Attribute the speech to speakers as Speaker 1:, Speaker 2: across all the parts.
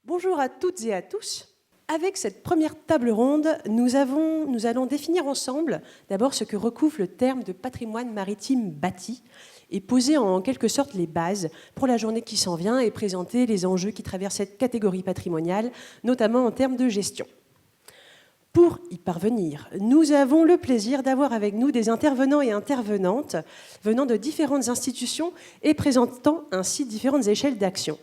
Speaker 1: Bonjour à toutes et à tous. Avec cette première table ronde, nous allons définir ensemble d'abord ce que recouvre le terme de patrimoine maritime bâti et poser en quelque sorte les bases pour la journée qui s'en vient et présenter les enjeux qui traversent cette catégorie patrimoniale, notamment en termes de gestion. Pour y parvenir, nous avons le plaisir d'avoir avec nous des intervenants et intervenantes venant de différentes institutions et présentant ainsi différentes échelles d'action.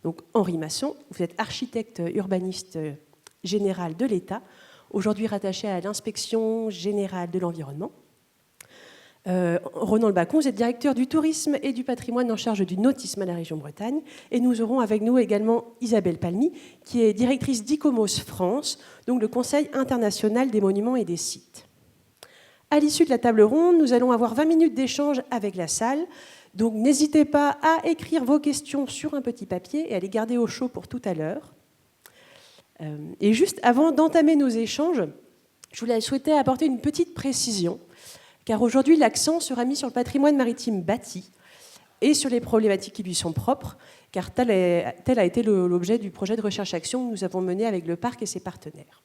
Speaker 1: Donc Henri Masson, vous êtes architecte urbaniste général de l'État, aujourd'hui rattaché à l'inspection générale de l'environnement. Ronan Bacon, vous êtes directeur du tourisme et du patrimoine en charge du nautisme à la région Bretagne. Et nous aurons avec nous également Isabelle Palmy, qui est directrice d'ICOMOS France, donc le Conseil international des monuments et des sites. À l'issue de la table ronde, nous allons avoir 20 minutes d'échange avec la salle. Donc n'hésitez pas à écrire vos questions sur un petit papier et à les garder au chaud pour tout à l'heure. Et juste avant d'entamer nos échanges, je voulais souhaiter apporter une petite précision, car aujourd'hui l'accent sera mis sur le patrimoine maritime bâti et sur les problématiques qui lui sont propres, car tel a été l'objet du projet de recherche-action que nous avons mené avec le parc et ses partenaires.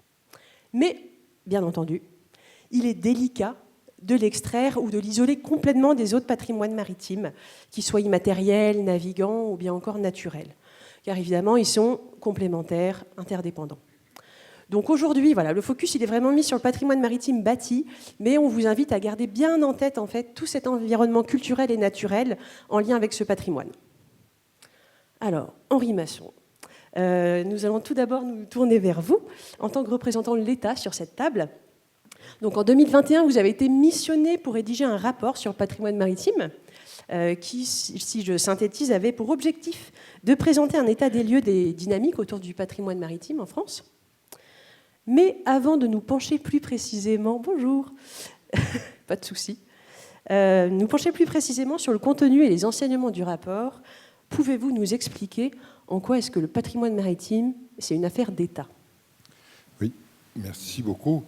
Speaker 1: Mais, bien entendu, il est délicat de l'extraire ou de l'isoler complètement des autres patrimoines maritimes, qu'ils soient immatériels, navigants ou bien encore naturels. Car évidemment, ils sont complémentaires, interdépendants. Donc aujourd'hui, voilà, le focus il est vraiment mis sur le patrimoine maritime bâti, mais on vous invite à garder bien en tête en fait, tout cet environnement culturel et naturel en lien avec ce patrimoine. Alors, Henri Masson, nous allons tout d'abord nous tourner vers vous, en tant que représentant de l'État sur cette table. Donc en 2021, vous avez été missionné pour rédiger un rapport sur le patrimoine maritime qui, si je synthétise, avait pour objectif de présenter un état des lieux des dynamiques autour du patrimoine maritime en France. Mais avant de nous pencher plus précisément, bonjour, pas de souci, nous pencher plus précisément sur le contenu et les enseignements du rapport, pouvez-vous nous expliquer en quoi est-ce que le patrimoine maritime, c'est une affaire d'État?
Speaker 2: Oui, merci beaucoup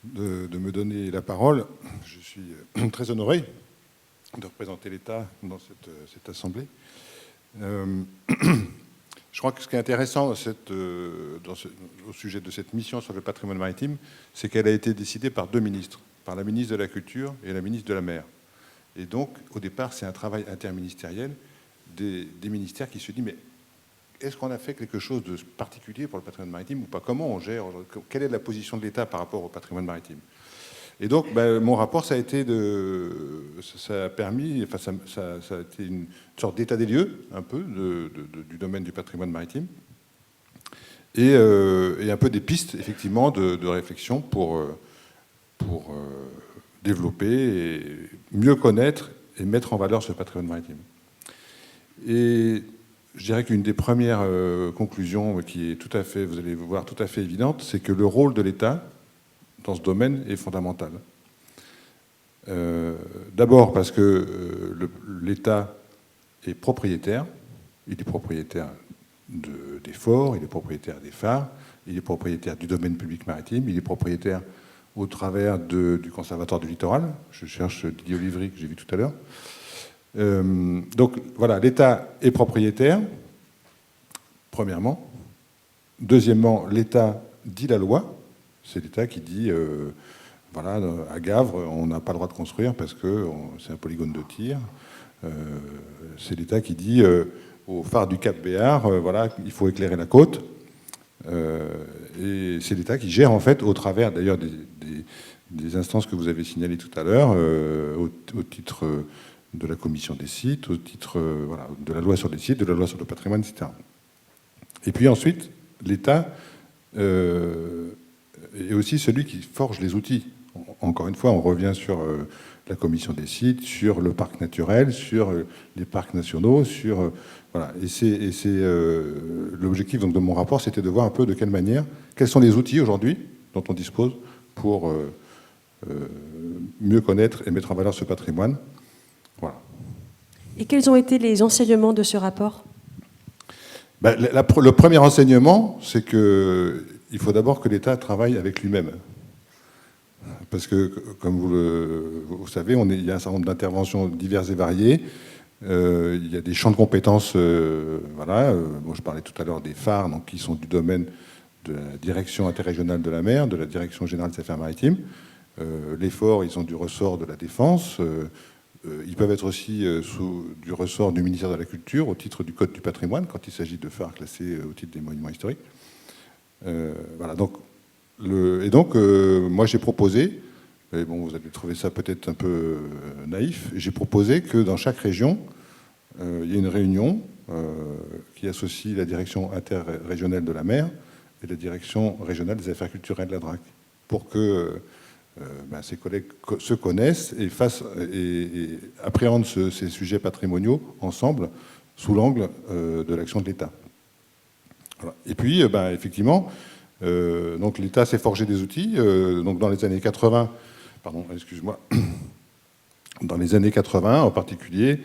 Speaker 2: de me donner la parole. Je suis très honoré de représenter l'État dans cette assemblée. Je crois que ce qui est intéressant au sujet de cette mission sur le patrimoine maritime, c'est qu'elle a été décidée par deux ministres, par la ministre de la Culture et la ministre de la Mer. Et donc, au départ, c'est un travail interministériel des ministères qui se dit, mais est-ce qu'on a fait quelque chose de particulier pour le patrimoine maritime ou pas? Comment on gère? Quelle est la position de l'État par rapport au patrimoine maritime? Et donc, mon rapport, ça a été ça a permis, enfin, ça a été une sorte d'état des lieux, un peu, du domaine du patrimoine maritime, et un peu des pistes, effectivement, de réflexion pour développer et mieux connaître et mettre en valeur ce patrimoine maritime. Et je dirais qu'une des premières conclusions qui est tout à fait, vous allez voir, tout à fait évidente, c'est que le rôle de l'État dans ce domaine est fondamental. D'abord parce que l'État est propriétaire. Il est propriétaire des forts, il est propriétaire des phares, il est propriétaire du domaine public maritime, il est propriétaire au travers du Conservatoire du littoral. Je cherche Didier Olivry, que j'ai vu tout à l'heure. Donc voilà, l'État est propriétaire, premièrement. Deuxièmement, l'État dit la loi. C'est l'État qui dit, voilà, à Gavre, on n'a pas le droit de construire parce que c'est un polygone de tir. C'est l'État qui dit, au phare du Cap Béar, voilà, il faut éclairer la côte. Et c'est l'État qui gère, en fait, au travers, d'ailleurs, des instances que vous avez signalées tout à l'heure, au titre de la commission des sites, au titre voilà, de la loi sur les sites, de la loi sur le patrimoine, etc. Et puis ensuite, l'État est aussi celui qui forge les outils. Encore une fois, on revient sur la commission des sites, sur le parc naturel, sur les parcs nationaux, sur voilà. Et c'est l'objectif donc de mon rapport, c'était de voir un peu de quelle manière, quels sont les outils aujourd'hui dont on dispose pour mieux connaître et mettre en valeur ce patrimoine. Voilà.
Speaker 1: Et quels ont été les enseignements de ce rapport?
Speaker 2: Le premier enseignement, c'est qu'il faut d'abord que l'État travaille avec lui-même. Parce que, comme vous savez, il y a un certain nombre d'interventions diverses et variées. Il y a des champs de compétences, voilà. Bon, je parlais tout à l'heure des phares, donc, qui sont du domaine de la direction interrégionale de la mer, de la direction générale des affaires maritimes. Les forts, ils sont du ressort de la défense. Ils peuvent être aussi du ressort du ministère de la Culture au titre du Code du patrimoine, quand il s'agit de phares classés au titre des monuments historiques. Voilà, donc, moi j'ai proposé, et bon, vous allez trouver ça peut-être un peu naïf, j'ai proposé que dans chaque région, il y ait une réunion qui associe la direction interrégionale de la mer et la direction régionale des affaires culturelles de la DRAC, pour que ses collègues se connaissent et appréhendent ces sujets patrimoniaux ensemble, sous l'angle de l'action de l'État. Voilà. Et puis, effectivement, donc l'État s'est forgé des outils. Donc dans les années 80, pardon, excuse-moi, dans les années 80 en particulier,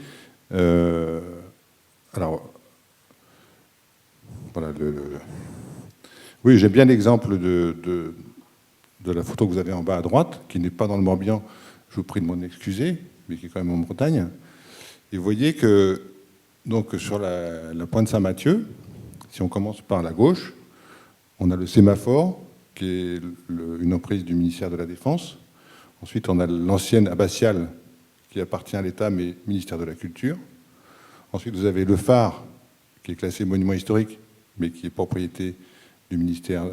Speaker 2: alors, voilà, oui, j'aime bien l'exemple de la photo que vous avez en bas à droite, qui n'est pas dans le Morbihan, je vous prie de m'en excuser, mais qui est quand même en Bretagne. Et vous voyez que, donc, sur la pointe Saint-Mathieu, si on commence par la gauche, on a le sémaphore, qui est une emprise du ministère de la Défense. Ensuite, on a l'ancienne abbatiale, qui appartient à l'État, mais ministère de la Culture. Ensuite, vous avez le phare, qui est classé monument historique, mais qui est propriété du ministère,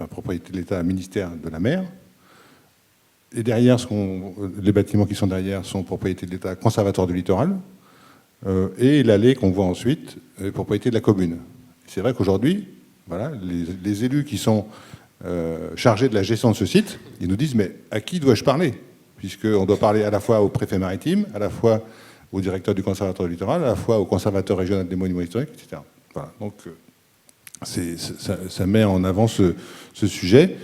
Speaker 2: propriété de l'État, ministère de la mer. Et derrière, les bâtiments qui sont derrière sont propriété de l'État, conservatoire du littoral. Et l'allée qu'on voit ensuite est propriété de la commune. C'est vrai qu'aujourd'hui, voilà, les élus qui sont chargés de la gestion de ce site, ils nous disent, mais à qui dois-je parler? Puisqu'on doit parler à la fois au préfet maritime, à la fois au directeur du conservatoire du littoral, à la fois au conservateur régional des monuments historiques, etc. Voilà, donc ça met en avant ce sujet,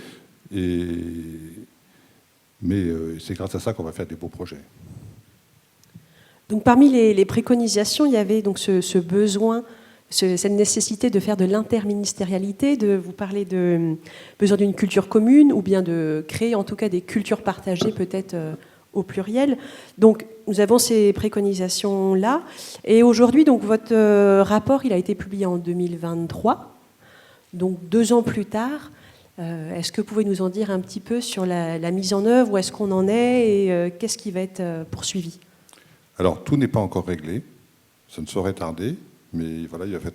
Speaker 2: mais c'est grâce à ça qu'on va faire des beaux projets.
Speaker 1: Donc, parmi les préconisations, il y avait donc ce besoin, cette nécessité de faire de l'interministérialité, de vous parler de besoin d'une culture commune, ou bien de créer en tout cas des cultures partagées, peut-être au pluriel. Donc, nous avons ces préconisations-là. Et aujourd'hui, donc, votre rapport, il a été publié en 2023, donc 2 ans plus tard. Est-ce que vous pouvez nous en dire un petit peu sur la mise en œuvre, où est-ce qu'on en est et qu'est-ce qui va être poursuivi?
Speaker 2: Alors, tout n'est pas encore réglé, ça ne saurait tarder, mais voilà, il va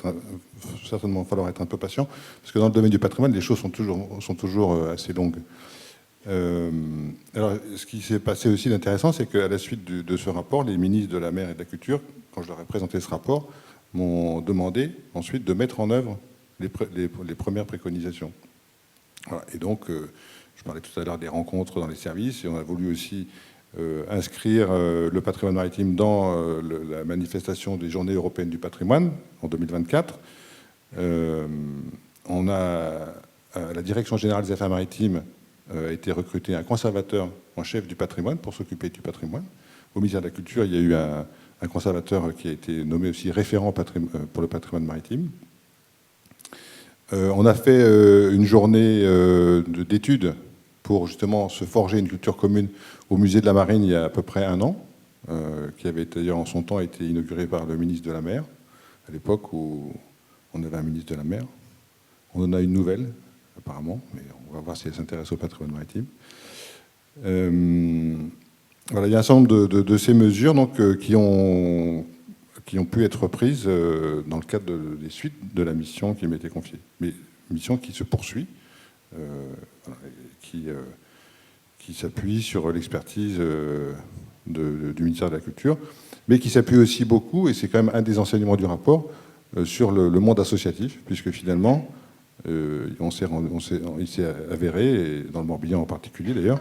Speaker 2: certainement falloir être un peu patient, parce que dans le domaine du patrimoine, les choses sont toujours assez longues. Alors, ce qui s'est passé aussi d'intéressant, c'est qu'à la suite de ce rapport, les ministres de la Mer et de la Culture, quand je leur ai présenté ce rapport, m'ont demandé ensuite de mettre en œuvre les premières préconisations. Voilà. Et donc, je parlais tout à l'heure des rencontres dans les services, et on a voulu aussi inscrire le patrimoine maritime dans la manifestation des Journées européennes du patrimoine en 2024. On a, à la Direction générale des affaires maritimes, a été recruté un conservateur en chef du patrimoine pour s'occuper du patrimoine. Au ministère de la Culture, il y a eu un conservateur qui a été nommé aussi référent pour le patrimoine maritime. On a fait une journée d'études pour justement se forger une culture commune au musée de la Marine il y a à peu près 1 an, qui avait d'ailleurs en son temps été inauguré par le ministre de la Mer, à l'époque où on avait un ministre de la Mer. On en a une nouvelle, apparemment, mais on va voir si elle s'intéresse au patrimoine maritime. Voilà, il y a un certain nombre de ces mesures donc, qui ont pu être prises dans le cadre des suites de la mission qui m'était confiée. Mais mission qui se poursuit, voilà, qui s'appuie sur l'expertise du ministère de la Culture, mais qui s'appuie aussi beaucoup, et c'est quand même un des enseignements du rapport, sur le monde associatif, puisque finalement, il s'est avéré, et dans le Morbihan en particulier d'ailleurs,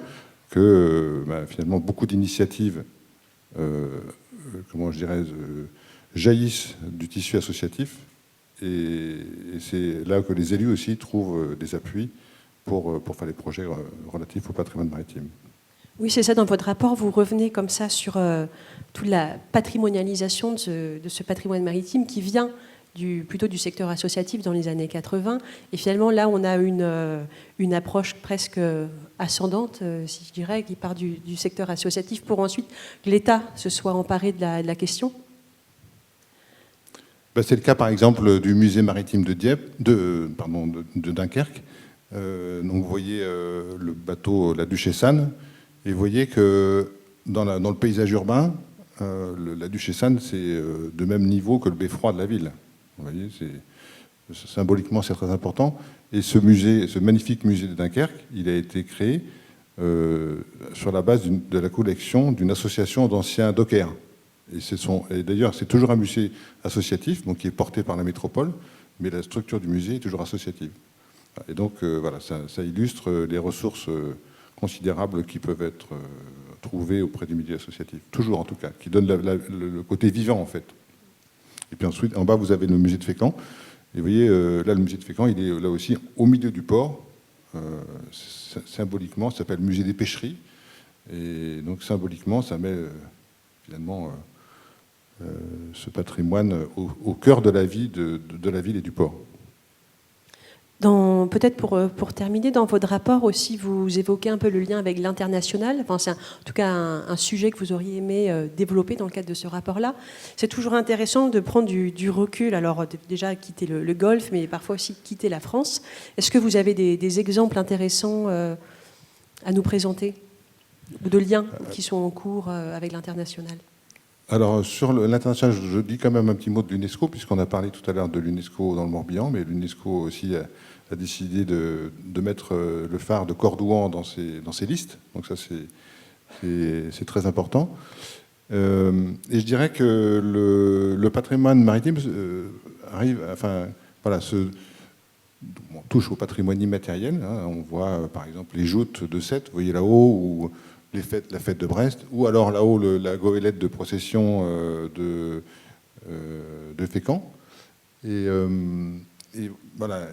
Speaker 2: que finalement beaucoup d'initiatives, comment je dirais, jaillissent du tissu associatif, et c'est là que les élus aussi trouvent des appuis pour faire des projets relatifs au patrimoine maritime.
Speaker 1: Oui, c'est ça. Dans votre rapport, vous revenez comme ça sur toute la patrimonialisation de ce patrimoine maritime qui vient plutôt du secteur associatif dans les années 80. Et finalement, là, on a une approche presque ascendante, si je dirais, qui part du secteur associatif pour ensuite que l'État se soit emparé de la question.
Speaker 2: C'est le cas, par exemple, du musée maritime de Dunkerque. Donc, vous voyez le bateau La Duchesse Anne, et vous voyez que dans le paysage urbain, la Duchesse Anne, c'est de même niveau que le beffroi de la ville. Vous voyez, symboliquement, c'est très important. Et ce magnifique musée de Dunkerque, il a été créé sur la base de la collection d'une association d'anciens dockers. Et d'ailleurs, c'est toujours un musée associatif, donc qui est porté par la métropole, mais la structure du musée est toujours associative. Et donc, voilà, ça illustre les ressources considérables qui peuvent être trouvées auprès du milieu associatif. Toujours, en tout cas, qui donne le côté vivant, en fait. Et puis ensuite, en bas, vous avez le musée de Fécamp. Et vous voyez, là, le musée de Fécamp, il est là aussi au milieu du port. Symboliquement, ça s'appelle musée des pêcheries. Et donc, symboliquement, ça met finalement ce patrimoine au cœur de la vie de la ville et du port.
Speaker 1: Peut-être pour terminer, dans votre rapport aussi, vous évoquez un peu le lien avec l'international. Enfin, c'est en tout cas un sujet que vous auriez aimé développer dans le cadre de ce rapport-là. C'est toujours intéressant de prendre du recul. Alors déjà quitter le Golfe, mais parfois aussi quitter la France. Est-ce que vous avez des exemples intéressants à nous présenter, ou de liens qui sont en cours avec l'international?
Speaker 2: Alors, sur l'international, je dis quand même un petit mot de l'UNESCO, puisqu'on a parlé tout à l'heure de l'UNESCO dans le Morbihan, mais l'UNESCO aussi a décidé de mettre le phare de Cordouan dans ses listes. Donc ça, c'est très important. Et je dirais que le patrimoine maritime touche au patrimoine immatériel. Hein. On voit, par exemple, les joutes de Sète, vous voyez là-haut, ou la fête de Brest, ou alors là-haut la goélette de procession de Fécamp. Et voilà,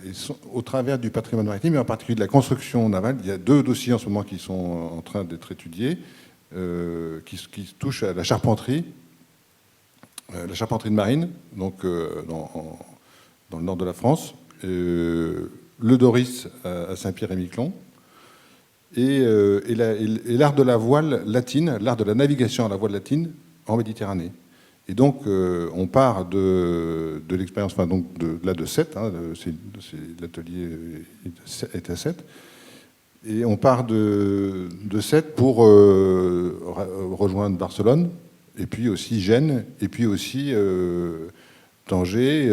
Speaker 2: au travers du patrimoine maritime, et en particulier de la construction navale, il y a 2 dossiers en ce moment qui sont en train d'être étudiés, qui touchent à la charpenterie de marine, donc dans le nord de la France, le Doris à Saint-Pierre-et-Miquelon, et l'art de la voile latine, l'art de la navigation à la voile latine en Méditerranée. Et donc, on part de l'expérience, de Sète, hein, l'atelier est à Sète, et on part de Sète pour rejoindre Barcelone, et puis aussi Gênes, et puis aussi Tanger,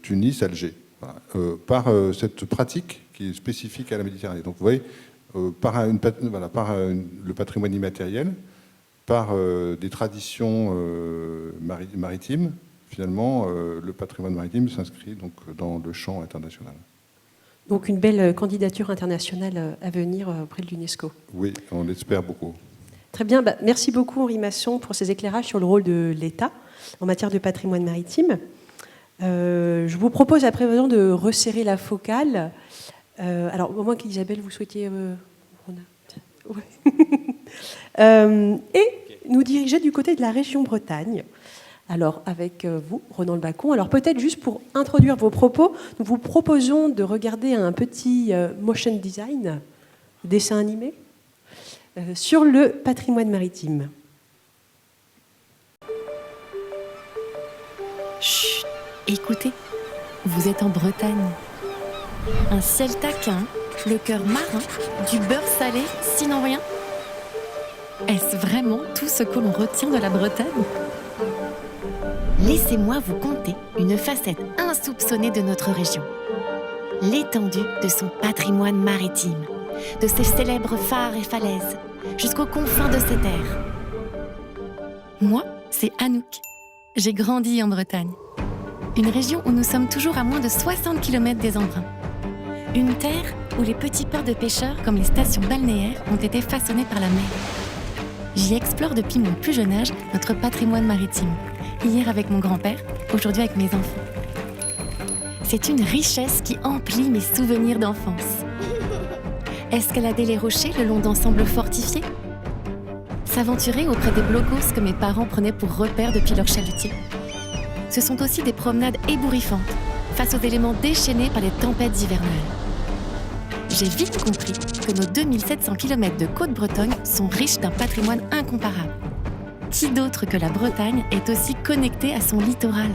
Speaker 2: Tunis, Alger, voilà, par cette pratique qui est spécifique à la Méditerranée. Donc, vous voyez, par le patrimoine immatériel, par des traditions maritimes, finalement, le patrimoine maritime s'inscrit donc dans le champ international.
Speaker 1: Donc une belle candidature internationale à venir auprès de l'UNESCO.
Speaker 2: Oui, on l'espère beaucoup.
Speaker 1: Très bien, merci beaucoup Henri Masson pour ces éclairages sur le rôle de l'État en matière de patrimoine maritime. Je vous propose à présent de resserrer la focale. Alors, au moins qu'Isabelle, vous souhaitiez... et nous diriger du côté de la région Bretagne. Alors, avec vous, Ronan Le Bacon. Alors, peut-être juste pour introduire vos propos, nous vous proposons de regarder un petit motion design, dessin animé, sur le patrimoine maritime.
Speaker 3: Chut, écoutez, vous êtes en Bretagne. Un ciel taquin, le cœur marin, du beurre salé, sinon rien. Est-ce vraiment tout ce que l'on retient de la Bretagne ? Laissez-moi vous conter une facette insoupçonnée de notre région. L'étendue de son patrimoine maritime, de ses célèbres phares et falaises, jusqu'aux confins de ses terres. Moi, c'est Anouk. J'ai grandi en Bretagne. Une région où nous sommes toujours à moins de 60 km des embruns. Une terre où les petits ports de pêcheurs, comme les stations balnéaires, ont été façonnés par la mer. J'y explore depuis mon plus jeune âge notre patrimoine maritime. Hier avec mon grand-père, aujourd'hui avec mes enfants. C'est une richesse qui emplit mes souvenirs d'enfance. Escalader les rochers le long d'ensembles fortifiés. S'aventurer auprès des blocos que mes parents prenaient pour repères depuis leur chalutier. Ce sont aussi des promenades ébouriffantes, face aux éléments déchaînés par les tempêtes hivernales. J'ai vite compris que nos 2700 km de côte bretonne sont riches d'un patrimoine incomparable. Qui d'autre que la Bretagne est aussi connectée à son littoral ?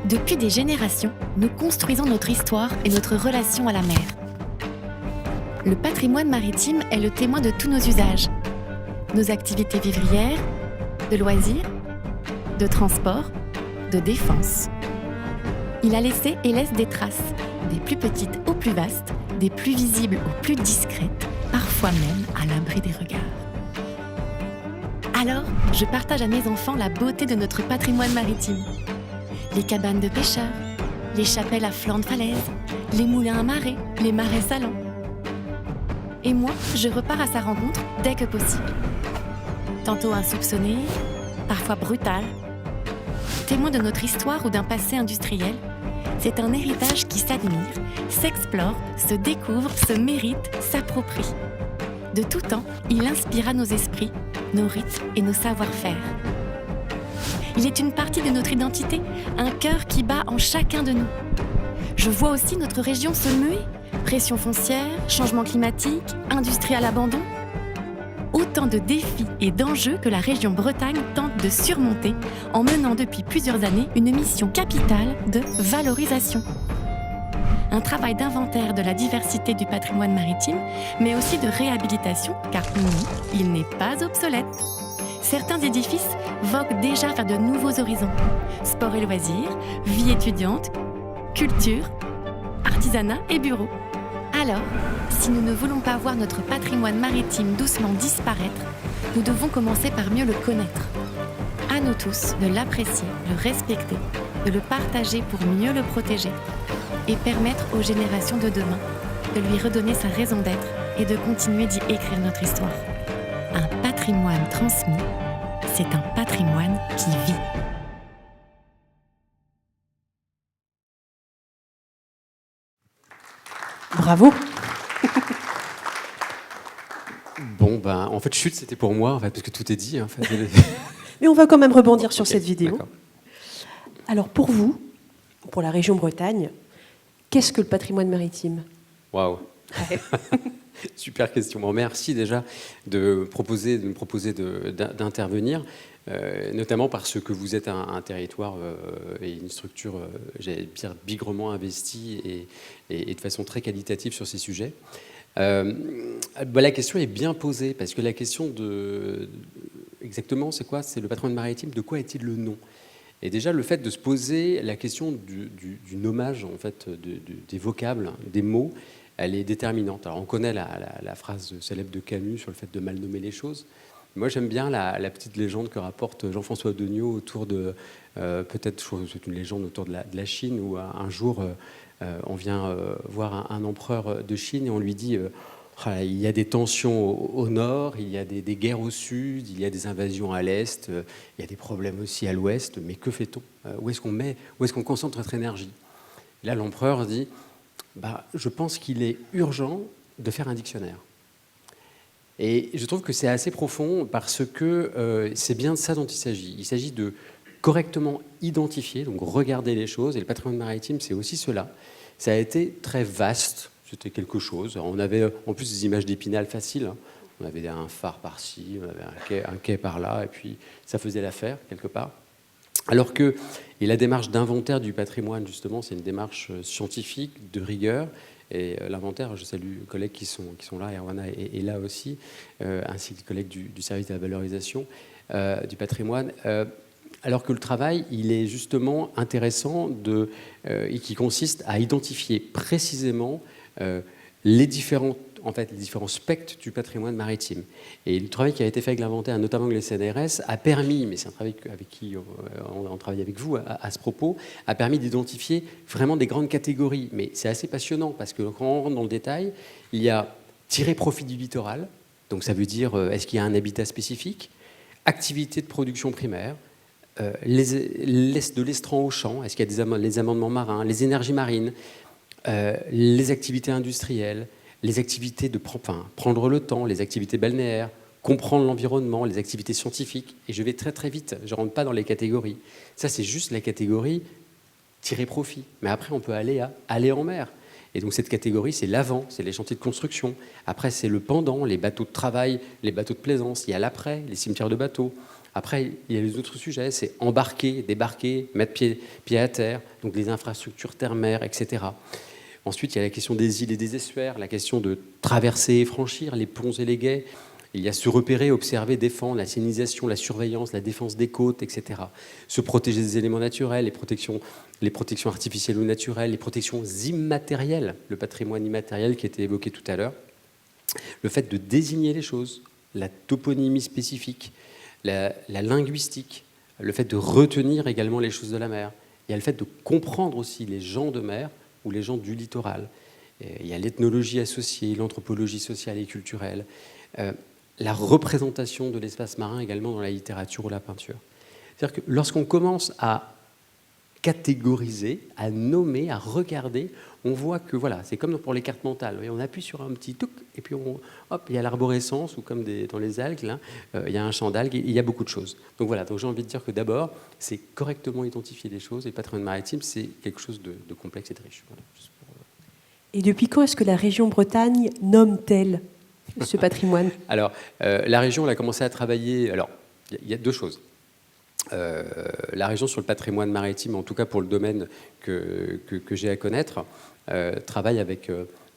Speaker 3: Depuis des générations, nous construisons notre histoire et notre relation à la mer. Le patrimoine maritime est le témoin de tous nos usages, nos activités vivrières, de loisirs, de transport, de défense. Il a laissé et laisse des traces, des plus petites aux plus vastes, des plus visibles aux plus discrètes, parfois même à l'abri des regards. Alors, je partage à mes enfants la beauté de notre patrimoine maritime. Les cabanes de pêcheurs, les chapelles à flanc de falaise, les moulins à marée, les marais salants. Et moi, je repars à sa rencontre dès que possible. Tantôt insoupçonné, parfois brutal. Témoin de notre histoire ou d'un passé industriel, c'est un héritage qui s'admire, s'explore, se découvre, se mérite, s'approprie. De tout temps, il inspira nos esprits, nos rites et nos savoir-faire. Il est une partie de notre identité, un cœur qui bat en chacun de nous. Je vois aussi notre région se muer. Pression foncière, changement climatique, industrie à l'abandon. Autant de défis et d'enjeux que la région Bretagne tente de surmonter en menant depuis plusieurs années une mission capitale de valorisation. Un travail d'inventaire de la diversité du patrimoine maritime, mais aussi de réhabilitation, car non, il n'est pas obsolète. Certains édifices voguent déjà vers de nouveaux horizons. Sport et loisirs, vie étudiante, culture, artisanat et bureaux. Alors, si nous ne voulons pas voir notre patrimoine maritime doucement disparaître, nous devons commencer par mieux le connaître. À nous tous de l'apprécier, le respecter, de le partager pour mieux le protéger et permettre aux générations de demain de lui redonner sa raison d'être et de continuer d'y écrire notre histoire. Un patrimoine transmis, c'est un patrimoine qui vit.
Speaker 1: Bravo.
Speaker 4: Bon, ben, en fait, chute, c'était pour moi, en fait, parce que tout est dit. En fait.
Speaker 1: Mais on va quand même rebondir sur cette vidéo.
Speaker 4: D'accord.
Speaker 1: Alors pour vous, pour la région Bretagne, qu'est-ce que le patrimoine maritime ?
Speaker 4: Waouh. Super question. Bon, merci déjà de me proposer d'intervenir, notamment parce que vous êtes un territoire et une structure, j'allais dire, bigrement investie et de façon très qualitative sur ces sujets. La question est bien posée, parce que la question exactement, c'est quoi ? C'est le patrimoine maritime, de quoi est-il le nom ? Et déjà, le fait de se poser la question du nommage, en fait, des vocables, des mots, elle est déterminante. Alors, on connaît la phrase célèbre de Camus sur le fait de mal nommer les choses. Moi, j'aime bien la petite légende que rapporte Jean-François Degnaud autour de... peut-être, c'est une légende autour de la Chine, où un jour, on vient voir un empereur de Chine et on lui dit il y a des tensions au nord, il y a des guerres au sud, il y a des invasions à l'est, il y a des problèmes aussi à l'ouest, mais que fait-on ? Où est-ce qu'on concentre notre énergie ? Et là, l'empereur dit je pense qu'il est urgent de faire un dictionnaire. Et je trouve que c'est assez profond parce que c'est bien de ça dont il s'agit. Il s'agit de correctement identifier, donc regarder les choses. Et le patrimoine maritime, c'est aussi cela. Ça a été très vaste, c'était quelque chose. On avait en plus des images d'Épinal faciles. On avait un phare par-ci, on avait un quai par-là, et puis ça faisait l'affaire, quelque part. Alors que, et la démarche d'inventaire du patrimoine, justement, c'est une démarche scientifique, de rigueur. Et l'inventaire, je salue les collègues qui sont là, Erwana est là aussi, ainsi que les collègues du service de la valorisation du patrimoine. Alors que le travail, il est justement intéressant et qui consiste à identifier précisément les différents spectres du patrimoine maritime. Et le travail qui a été fait avec l'inventaire, notamment avec les CNRS, a permis, mais c'est un travail avec qui on travaille avec vous à ce propos, a permis d'identifier vraiment des grandes catégories. Mais c'est assez passionnant parce que quand on rentre dans le détail, il y a tirer profit du littoral, donc ça veut dire est-ce qu'il y a un habitat spécifique, activité de production primaire, de l'estran au champ, est-ce qu'il y a les amendements marins, les énergies marines, les activités industrielles, les activités de prendre le temps, les activités balnéaires, comprendre l'environnement, les activités scientifiques. Et je vais très très vite, je ne rentre pas dans les catégories. Ça, c'est juste la catégorie tirer profit. Mais après, on peut aller en mer. Et donc cette catégorie, c'est l'avant, c'est les chantiers de construction. Après, c'est le pendant, les bateaux de travail, les bateaux de plaisance. Il y a l'après, les cimetières de bateaux. Après, il y a les autres sujets, c'est embarquer, débarquer, mettre pied à terre, donc les infrastructures terre-mer, etc. Ensuite, il y a la question des îles et des estuaires, la question de traverser et franchir les ponts et les gués. Il y a se repérer, observer, défendre, la signalisation, la surveillance, la défense des côtes, etc. Se protéger des éléments naturels, les protections artificielles ou naturelles, les protections immatérielles, le patrimoine immatériel qui était évoqué tout à l'heure. Le fait de désigner les choses, la toponymie spécifique, la linguistique, le fait de retenir également les choses de la mer. Il y a le fait de comprendre aussi les gens de mer ou les gens du littoral. Il y a l'ethnologie associée, l'anthropologie sociale et culturelle, la représentation de l'espace marin également dans la littérature ou la peinture. C'est-à-dire que lorsqu'on commence à catégoriser, à nommer, à regarder, on voit que voilà, c'est comme pour les cartes mentales. On appuie sur un petit touc et puis il y a l'arborescence ou comme dans les algues, là, il y a un champ d'algues, il y a beaucoup de choses. Donc voilà, donc j'ai envie de dire que d'abord, c'est correctement identifier les choses et le patrimoine maritime, c'est quelque chose de complexe et de riche. Voilà,
Speaker 1: Et depuis quand est-ce que la région Bretagne nomme-t-elle ce patrimoine?
Speaker 4: Alors, la région, elle a commencé à travailler. Alors, il y a deux choses. La région sur le patrimoine maritime, en tout cas pour le domaine que j'ai à connaître, travaille avec,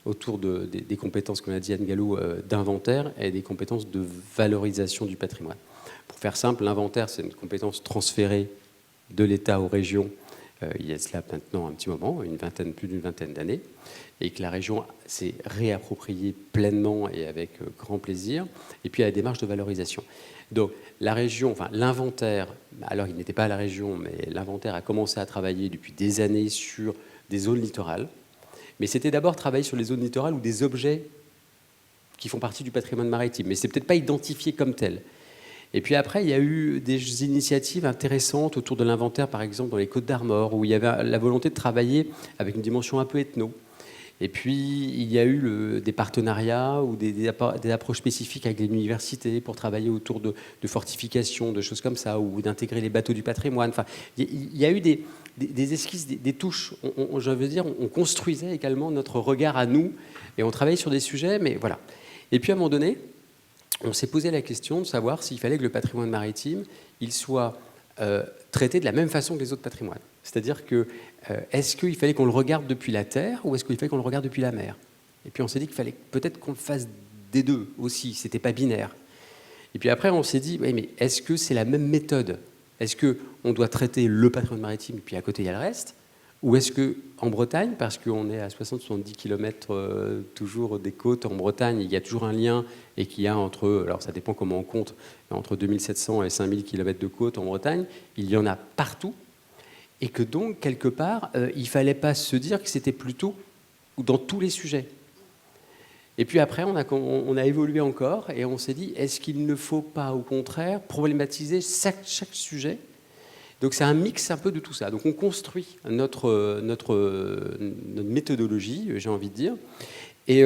Speaker 4: autour des compétences, comme a dit Anne Gallo, d'inventaire et des compétences de valorisation du patrimoine. Pour faire simple, l'inventaire, c'est une compétence transférée de l'État aux régions il y a cela maintenant un petit moment, plus d'une vingtaine d'années, et que la région s'est réappropriée pleinement et avec grand plaisir, et puis à la démarche de valorisation. Donc la région, enfin l'inventaire, alors il n'était pas à la région, mais l'inventaire a commencé à travailler depuis des années sur des zones littorales, mais c'était d'abord travailler sur les zones littorales ou des objets qui font partie du patrimoine maritime, mais c'est peut-être pas identifié comme tel. Et puis après, il y a eu des initiatives intéressantes autour de l'inventaire, par exemple dans les Côtes d'Armor, où il y avait la volonté de travailler avec une dimension un peu ethno. Et puis, il y a eu des partenariats ou des approches spécifiques avec les universités pour travailler autour de fortifications, de choses comme ça, ou d'intégrer les bateaux du patrimoine. Enfin, il y a eu des esquisses, des touches. Je veux dire, on construisait également notre regard à nous, et on travaillait sur des sujets, mais voilà. Et puis, à un moment donné, on s'est posé la question de savoir s'il fallait que le patrimoine maritime il soit traité de la même façon que les autres patrimoines. C'est-à-dire que est-ce qu'il fallait qu'on le regarde depuis la terre ou est-ce qu'il fallait qu'on le regarde depuis la mer? Et puis on s'est dit qu'il fallait peut-être qu'on le fasse des deux aussi, c'était pas binaire. Et puis après on s'est dit, oui, mais est-ce que c'est la même méthode? Est-ce qu'on doit traiter le patrimoine maritime et puis à côté il y a le reste? Ou est-ce qu'en Bretagne, parce qu'on est à 60-70 km toujours des côtes en Bretagne, il y a toujours un lien et qu'il y a entre, alors ça dépend comment on compte, entre 2700 et 5000 km de côtes en Bretagne, il y en a partout. Et que donc, quelque part, il ne fallait pas se dire que c'était plutôt dans tous les sujets. Et puis après, on a évolué encore et on s'est dit, est-ce qu'il ne faut pas, au contraire, problématiser chaque sujet? Donc c'est un mix un peu de tout ça. Donc on construit notre méthodologie, j'ai envie de dire. Et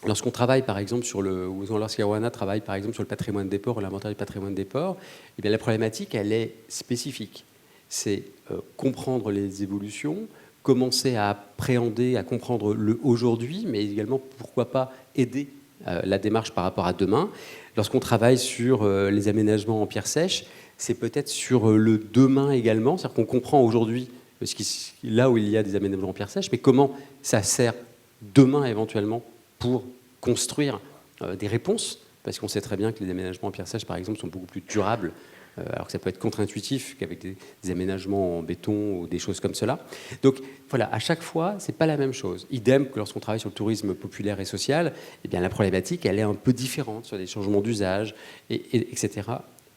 Speaker 4: lorsqu'on travaille par exemple lorsqu'Awana travaille par exemple sur le patrimoine des ports ou l'inventaire du patrimoine des ports, eh bien la problématique elle est spécifique. C'est comprendre les évolutions, commencer à appréhender, à comprendre le aujourd'hui, mais également pourquoi pas aider la démarche par rapport à demain. Lorsqu'on travaille sur les aménagements en pierre sèche, c'est peut-être sur le demain également, c'est-à-dire qu'on comprend aujourd'hui là où il y a des aménagements en pierre sèche, mais comment ça sert demain éventuellement pour construire des réponses, parce qu'on sait très bien que les aménagements en pierre sèche, par exemple, sont beaucoup plus durables, alors que ça peut être contre-intuitif qu'avec des aménagements en béton ou des choses comme cela. Donc voilà, à chaque fois, c'est pas la même chose. Idem que lorsqu'on travaille sur le tourisme populaire et social, eh bien la problématique, elle est un peu différente sur les changements d'usage, etc.,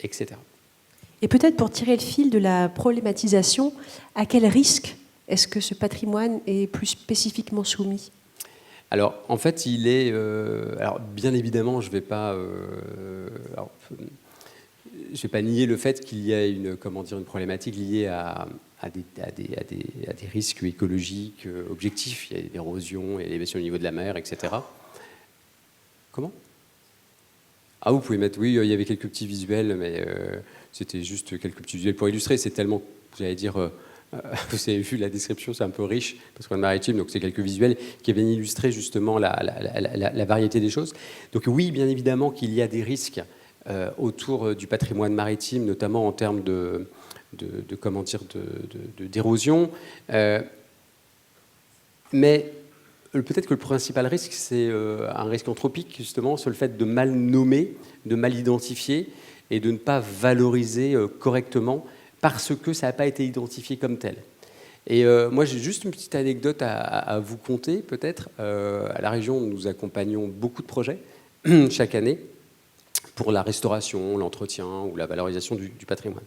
Speaker 4: etc.
Speaker 1: Et peut-être pour tirer le fil de la problématisation, à quel risque est-ce que ce patrimoine est plus spécifiquement soumis?
Speaker 4: Alors, en fait, il est... alors, bien évidemment, je ne vais pas nier le fait qu'il y a une problématique liée à des risques écologiques objectifs. Il y a l'érosion, il y a l'élévation du niveau de la mer, etc. Comment? Ah, vous pouvez mettre... Oui, il y avait quelques petits visuels, mais c'était juste quelques petits visuels pour illustrer. C'est tellement, j'allais dire... vous avez vu la description, c'est un peu riche, parce qu'on est maritime, donc c'est quelques visuels qui viennent illustrer justement la variété des choses. Donc oui, bien évidemment qu'il y a des risques autour du patrimoine maritime, notamment en termes d'érosion. Mais peut-être que le principal risque, c'est un risque anthropique, justement, sur le fait de mal nommer, de mal identifier et de ne pas valoriser correctement parce que ça n'a pas été identifié comme tel. Et moi, j'ai juste une petite anecdote à vous conter, peut-être. À la région, nous accompagnons beaucoup de projets chaque année pour la restauration, l'entretien ou la valorisation du patrimoine.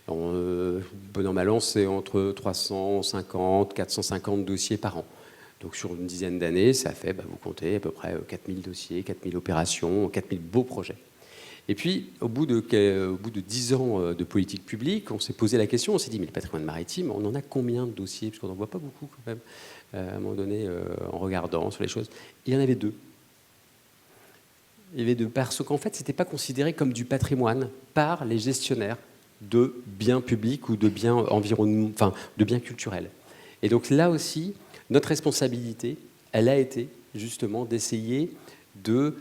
Speaker 4: Bon an, mal an, c'est entre 350 450 dossiers par an. Donc sur une dizaine d'années, ça fait, vous comptez, à peu près 4000 dossiers, 4000 opérations, 4000 beaux projets. Et puis, au bout de 10 ans de politique publique, on s'est posé la question, on s'est dit, mais le patrimoine maritime, on en a combien de dossiers? Parce qu'on n'en voit pas beaucoup quand même, à un moment donné, en regardant sur les choses. Il y en avait 2. Il y avait 2, parce qu'en fait, ce n'était pas considéré comme du patrimoine par les gestionnaires de biens publics ou de biens environnementaux, enfin, de biens culturels. Et donc là aussi, notre responsabilité, elle a été justement d'essayer de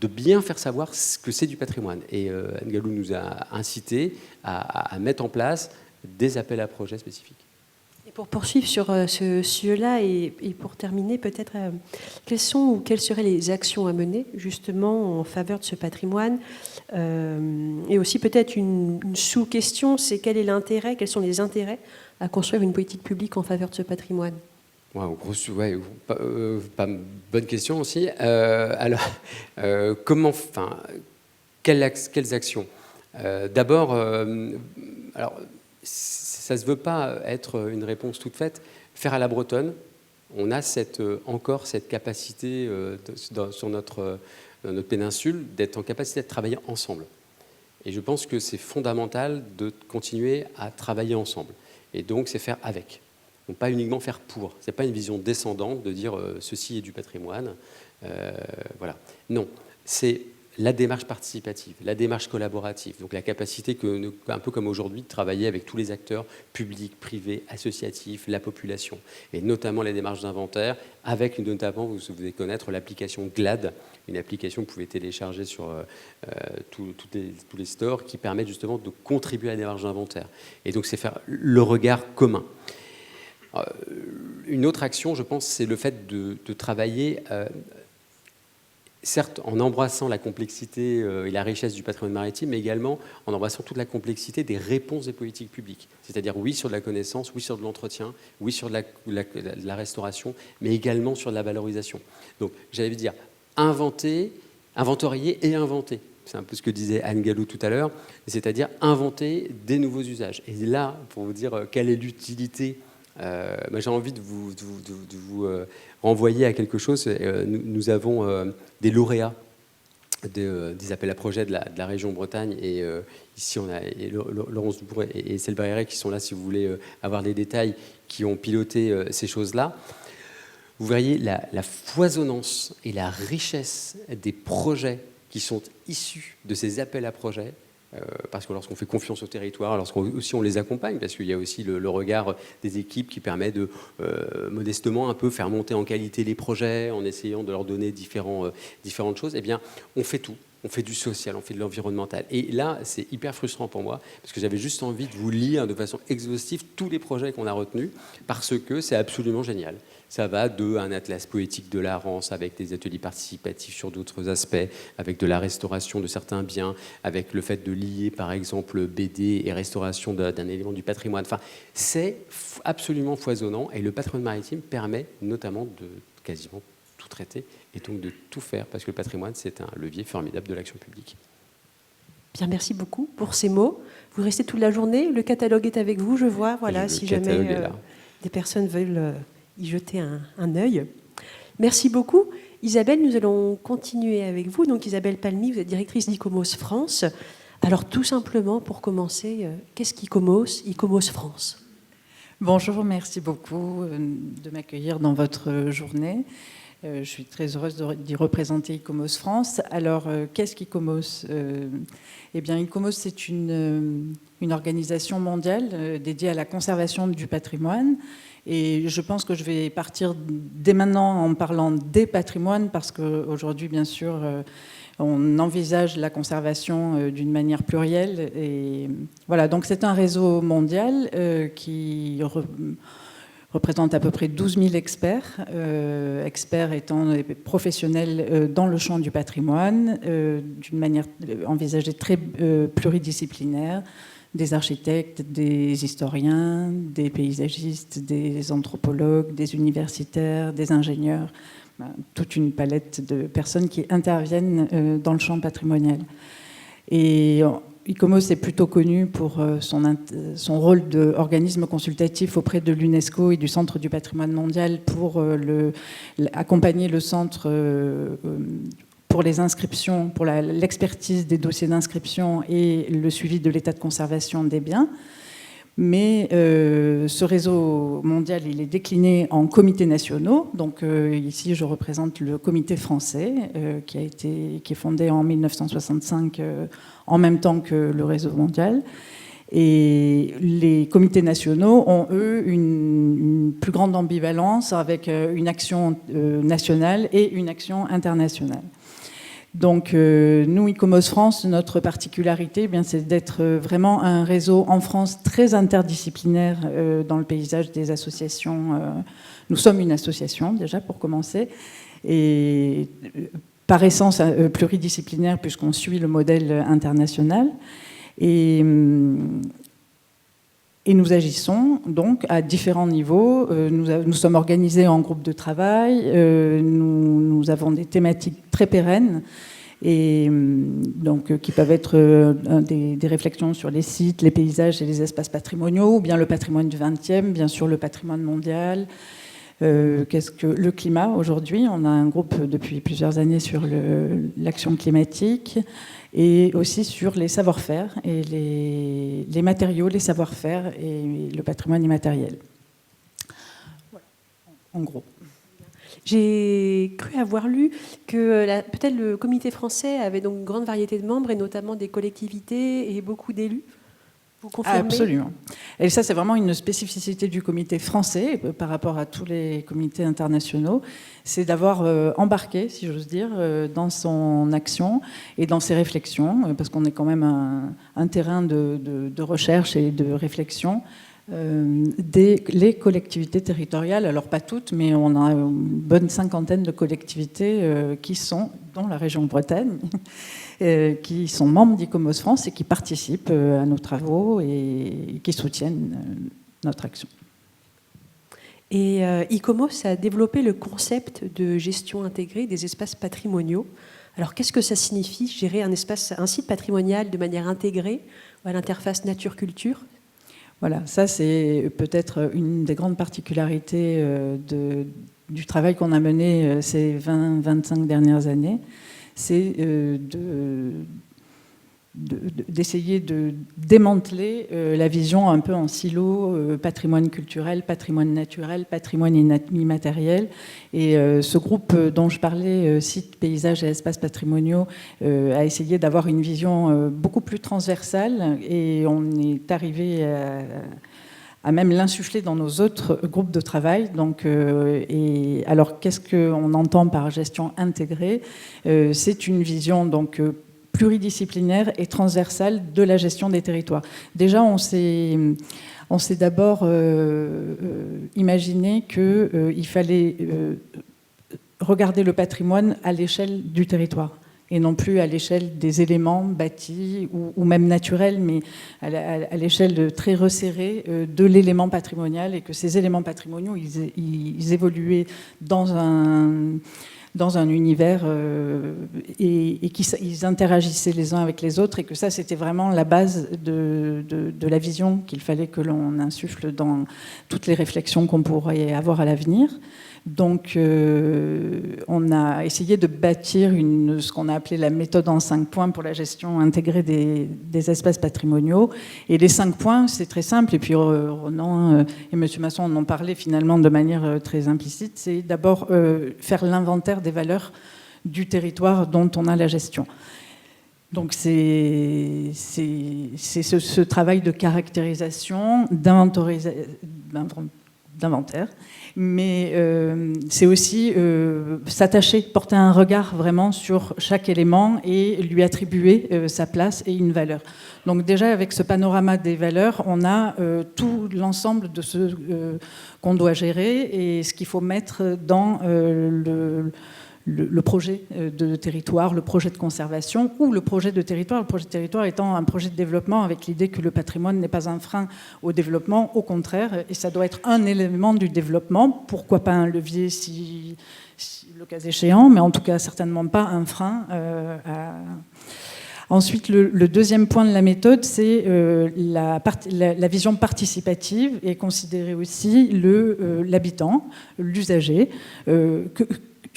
Speaker 4: bien faire savoir ce que c'est du patrimoine. Et Anne Gallou nous a incité à mettre en place des appels à projets spécifiques.
Speaker 1: Et pour poursuivre sur ce sujet-là et pour terminer, peut-être, quelles seraient les actions à mener justement en faveur de ce patrimoine et aussi peut-être une sous-question, c'est quel est l'intérêt, quels sont les intérêts à construire une politique publique en faveur de ce patrimoine?
Speaker 4: Wow, bonne question aussi. Alors, quelles actions? D'abord, alors, ça ne se veut pas être une réponse toute faite. Faire à la bretonne, on a encore cette capacité sur notre péninsule d'être en capacité de travailler ensemble. Et je pense que c'est fondamental de continuer à travailler ensemble. Et donc, c'est faire avec. Donc, pas uniquement faire pour. Ce n'est pas une vision descendante de dire ceci est du patrimoine. Voilà. Non, c'est la démarche participative, la démarche collaborative. Donc, la capacité, un peu comme aujourd'hui, de travailler avec tous les acteurs publics, privés, associatifs, la population. Et notamment les démarches d'inventaire, avec notamment, vous devez connaître l'application GLAD, une application que vous pouvez télécharger sur tous les stores qui permet justement de contribuer à la démarche d'inventaire. Et donc, c'est faire le regard commun. Une autre action, je pense, c'est le fait de travailler, certes en embrassant la complexité et la richesse du patrimoine maritime, mais également en embrassant toute la complexité des réponses des politiques publiques. C'est-à-dire, oui, sur de la connaissance, oui, sur de l'entretien, oui, sur de la restauration, mais également sur de la valorisation. Donc, j'allais dire, inventorier et inventer. C'est un peu ce que disait Anne Gallou tout à l'heure, c'est-à-dire inventer des nouveaux usages. Et là, pour vous dire quelle est l'utilité, j'ai envie de vous renvoyer à quelque chose. Nous avons des lauréats des appels à projets de la région Bretagne. Et ici, on a Laurence Dubourg et Celle Barreret qui sont là, si vous voulez avoir les détails, qui ont piloté ces choses-là. Vous verriez la foisonnance et la richesse des projets qui sont issus de ces appels à projets, parce que lorsqu'on fait confiance au territoire, lorsqu'on les accompagne, parce qu'il y a aussi le regard des équipes qui permet de modestement un peu faire monter en qualité les projets en essayant de leur donner différentes choses, eh bien, on fait tout. On fait du social, on fait de l'environnemental. Et là, c'est hyper frustrant pour moi, parce que j'avais juste envie de vous lire de façon exhaustive tous les projets qu'on a retenus, parce que c'est absolument génial. Ça va d'un atlas poétique de la Rance, avec des ateliers participatifs sur d'autres aspects, avec de la restauration de certains biens, avec le fait de lier, par exemple, BD et restauration d'un élément du patrimoine. Enfin, c'est absolument foisonnant, et le patrimoine maritime permet notamment de quasiment tout traiter, et donc de tout faire, parce que le patrimoine, c'est un levier formidable de l'action publique.
Speaker 1: Bien, merci beaucoup pour ces mots. Vous restez toute la journée, le catalogue est avec vous, je vois, voilà, si jamais des personnes veulent y jeter un œil. Merci beaucoup. Isabelle, nous allons continuer avec vous. Donc Isabelle Palmy, vous êtes directrice d'ICOMOS France. Alors tout simplement, pour commencer, qu'est-ce qu'ICOMOS, ICOMOS France?
Speaker 5: Bonjour, merci beaucoup de m'accueillir dans votre journée. Je suis très heureuse d'y représenter ICOMOS France. Alors, qu'est-ce qu'ICOMOS? Eh bien, ICOMOS, c'est une organisation mondiale dédiée à la conservation du patrimoine. Et je pense que je vais partir dès maintenant en parlant des patrimoines, parce qu'aujourd'hui, bien sûr, on envisage la conservation d'une manière plurielle. Et voilà, donc c'est un réseau mondial qui représente à peu près 12 000 experts, experts étant des professionnels dans le champ du patrimoine, d'une manière envisagée très pluridisciplinaire, des architectes, des historiens, des paysagistes, des anthropologues, des universitaires, des ingénieurs, toute une palette de personnes qui interviennent dans le champ patrimonial. Et ICOMOS est plutôt connu pour son rôle d'organisme consultatif auprès de l'UNESCO et du Centre du patrimoine mondial pour accompagner le centre pour les inscriptions, pour l'expertise des dossiers d'inscription et le suivi de l'état de conservation des biens. Mais ce réseau mondial, il est décliné en comités nationaux. Donc ici, je représente le comité français qui est fondé en 1965 en même temps que le réseau mondial. Et les comités nationaux ont, eux, une plus grande ambivalence avec une action nationale et une action internationale. Donc, nous, ICOMOS France, notre particularité, c'est d'être vraiment un réseau en France très interdisciplinaire dans le paysage des associations. Nous sommes une association, déjà, pour commencer, et par essence pluridisciplinaire, puisqu'on suit le modèle international. Et nous agissons donc à différents niveaux. Nous sommes organisés en groupes de travail. Nous avons des thématiques très pérennes et donc qui peuvent être des réflexions sur les sites, les paysages et les espaces patrimoniaux, ou bien le patrimoine du XXe, bien sûr le patrimoine mondial. Qu'est-ce que le climat aujourd'hui? On a un groupe depuis plusieurs années sur l'action climatique et aussi sur les savoir-faire et les matériaux, les savoir-faire et le patrimoine immatériel. Voilà, en gros.
Speaker 1: J'ai cru avoir lu que peut-être le comité français avait donc une grande variété de membres et notamment des collectivités et beaucoup d'élus. Vous confirmez?
Speaker 5: Absolument. Et ça, c'est vraiment une spécificité du comité français par rapport à tous les comités internationaux. C'est d'avoir embarqué, si j'ose dire, dans son action et dans ses réflexions, parce qu'on est quand même un terrain de recherche et de réflexion, les collectivités territoriales. Alors pas toutes, mais on a une bonne cinquantaine de collectivités qui sont dans la région Bretagne, qui sont membres d'ICOMOS France et qui participent à nos travaux et qui soutiennent notre action.
Speaker 1: Et ICOMOS a développé le concept de gestion intégrée des espaces patrimoniaux. Alors qu'est-ce que ça signifie, gérer un site patrimonial de manière intégrée à l'interface nature-culture?
Speaker 5: Voilà, ça c'est peut-être une des grandes particularités du travail qu'on a mené ces 20-25 dernières années, c'est d'essayer de démanteler la vision un peu en silo, patrimoine culturel, patrimoine naturel, patrimoine immatériel. Et ce groupe dont je parlais, sites, paysages et espaces patrimoniaux, a essayé d'avoir une vision beaucoup plus transversale et on est arrivé à même l'insuffler dans nos autres groupes de travail. Donc, et alors, qu'est-ce qu'on entend par gestion intégrée? C'est une vision donc pluridisciplinaire et transversale de la gestion des territoires. Déjà, on s'est d'abord imaginé qu'il fallait regarder le patrimoine à l'échelle du territoire et non plus à l'échelle des éléments bâtis ou même naturels, mais à l'échelle très resserrée de l'élément patrimonial, et que ces éléments patrimoniaux, ils évoluaient dans un univers et qu'ils interagissaient les uns avec les autres, et que ça, c'était vraiment la base de la vision qu'il fallait que l'on insuffle dans toutes les réflexions qu'on pourrait avoir à l'avenir. Donc, on a essayé de bâtir ce qu'on a appelé la méthode en 5 points pour la gestion intégrée des espaces patrimoniaux. Et les 5 points, c'est très simple. Et puis, Ronan et M. Masson en ont parlé finalement de manière très implicite. C'est d'abord faire l'inventaire des valeurs du territoire dont on a la gestion. Donc, c'est ce travail de caractérisation, d'inventaire, mais c'est aussi s'attacher, porter un regard vraiment sur chaque élément et lui attribuer sa place et une valeur. Donc déjà, avec ce panorama des valeurs, on a tout l'ensemble de ce qu'on doit gérer et ce qu'il faut mettre dans le projet de territoire, le projet de conservation ou le projet de territoire. Le projet de territoire étant un projet de développement avec l'idée que le patrimoine n'est pas un frein au développement, au contraire, et ça doit être un élément du développement, pourquoi pas un levier si le cas échéant, mais en tout cas certainement pas un frein. Ensuite, le deuxième point de la méthode, c'est la vision participative et considérer aussi l'habitant, l'usager,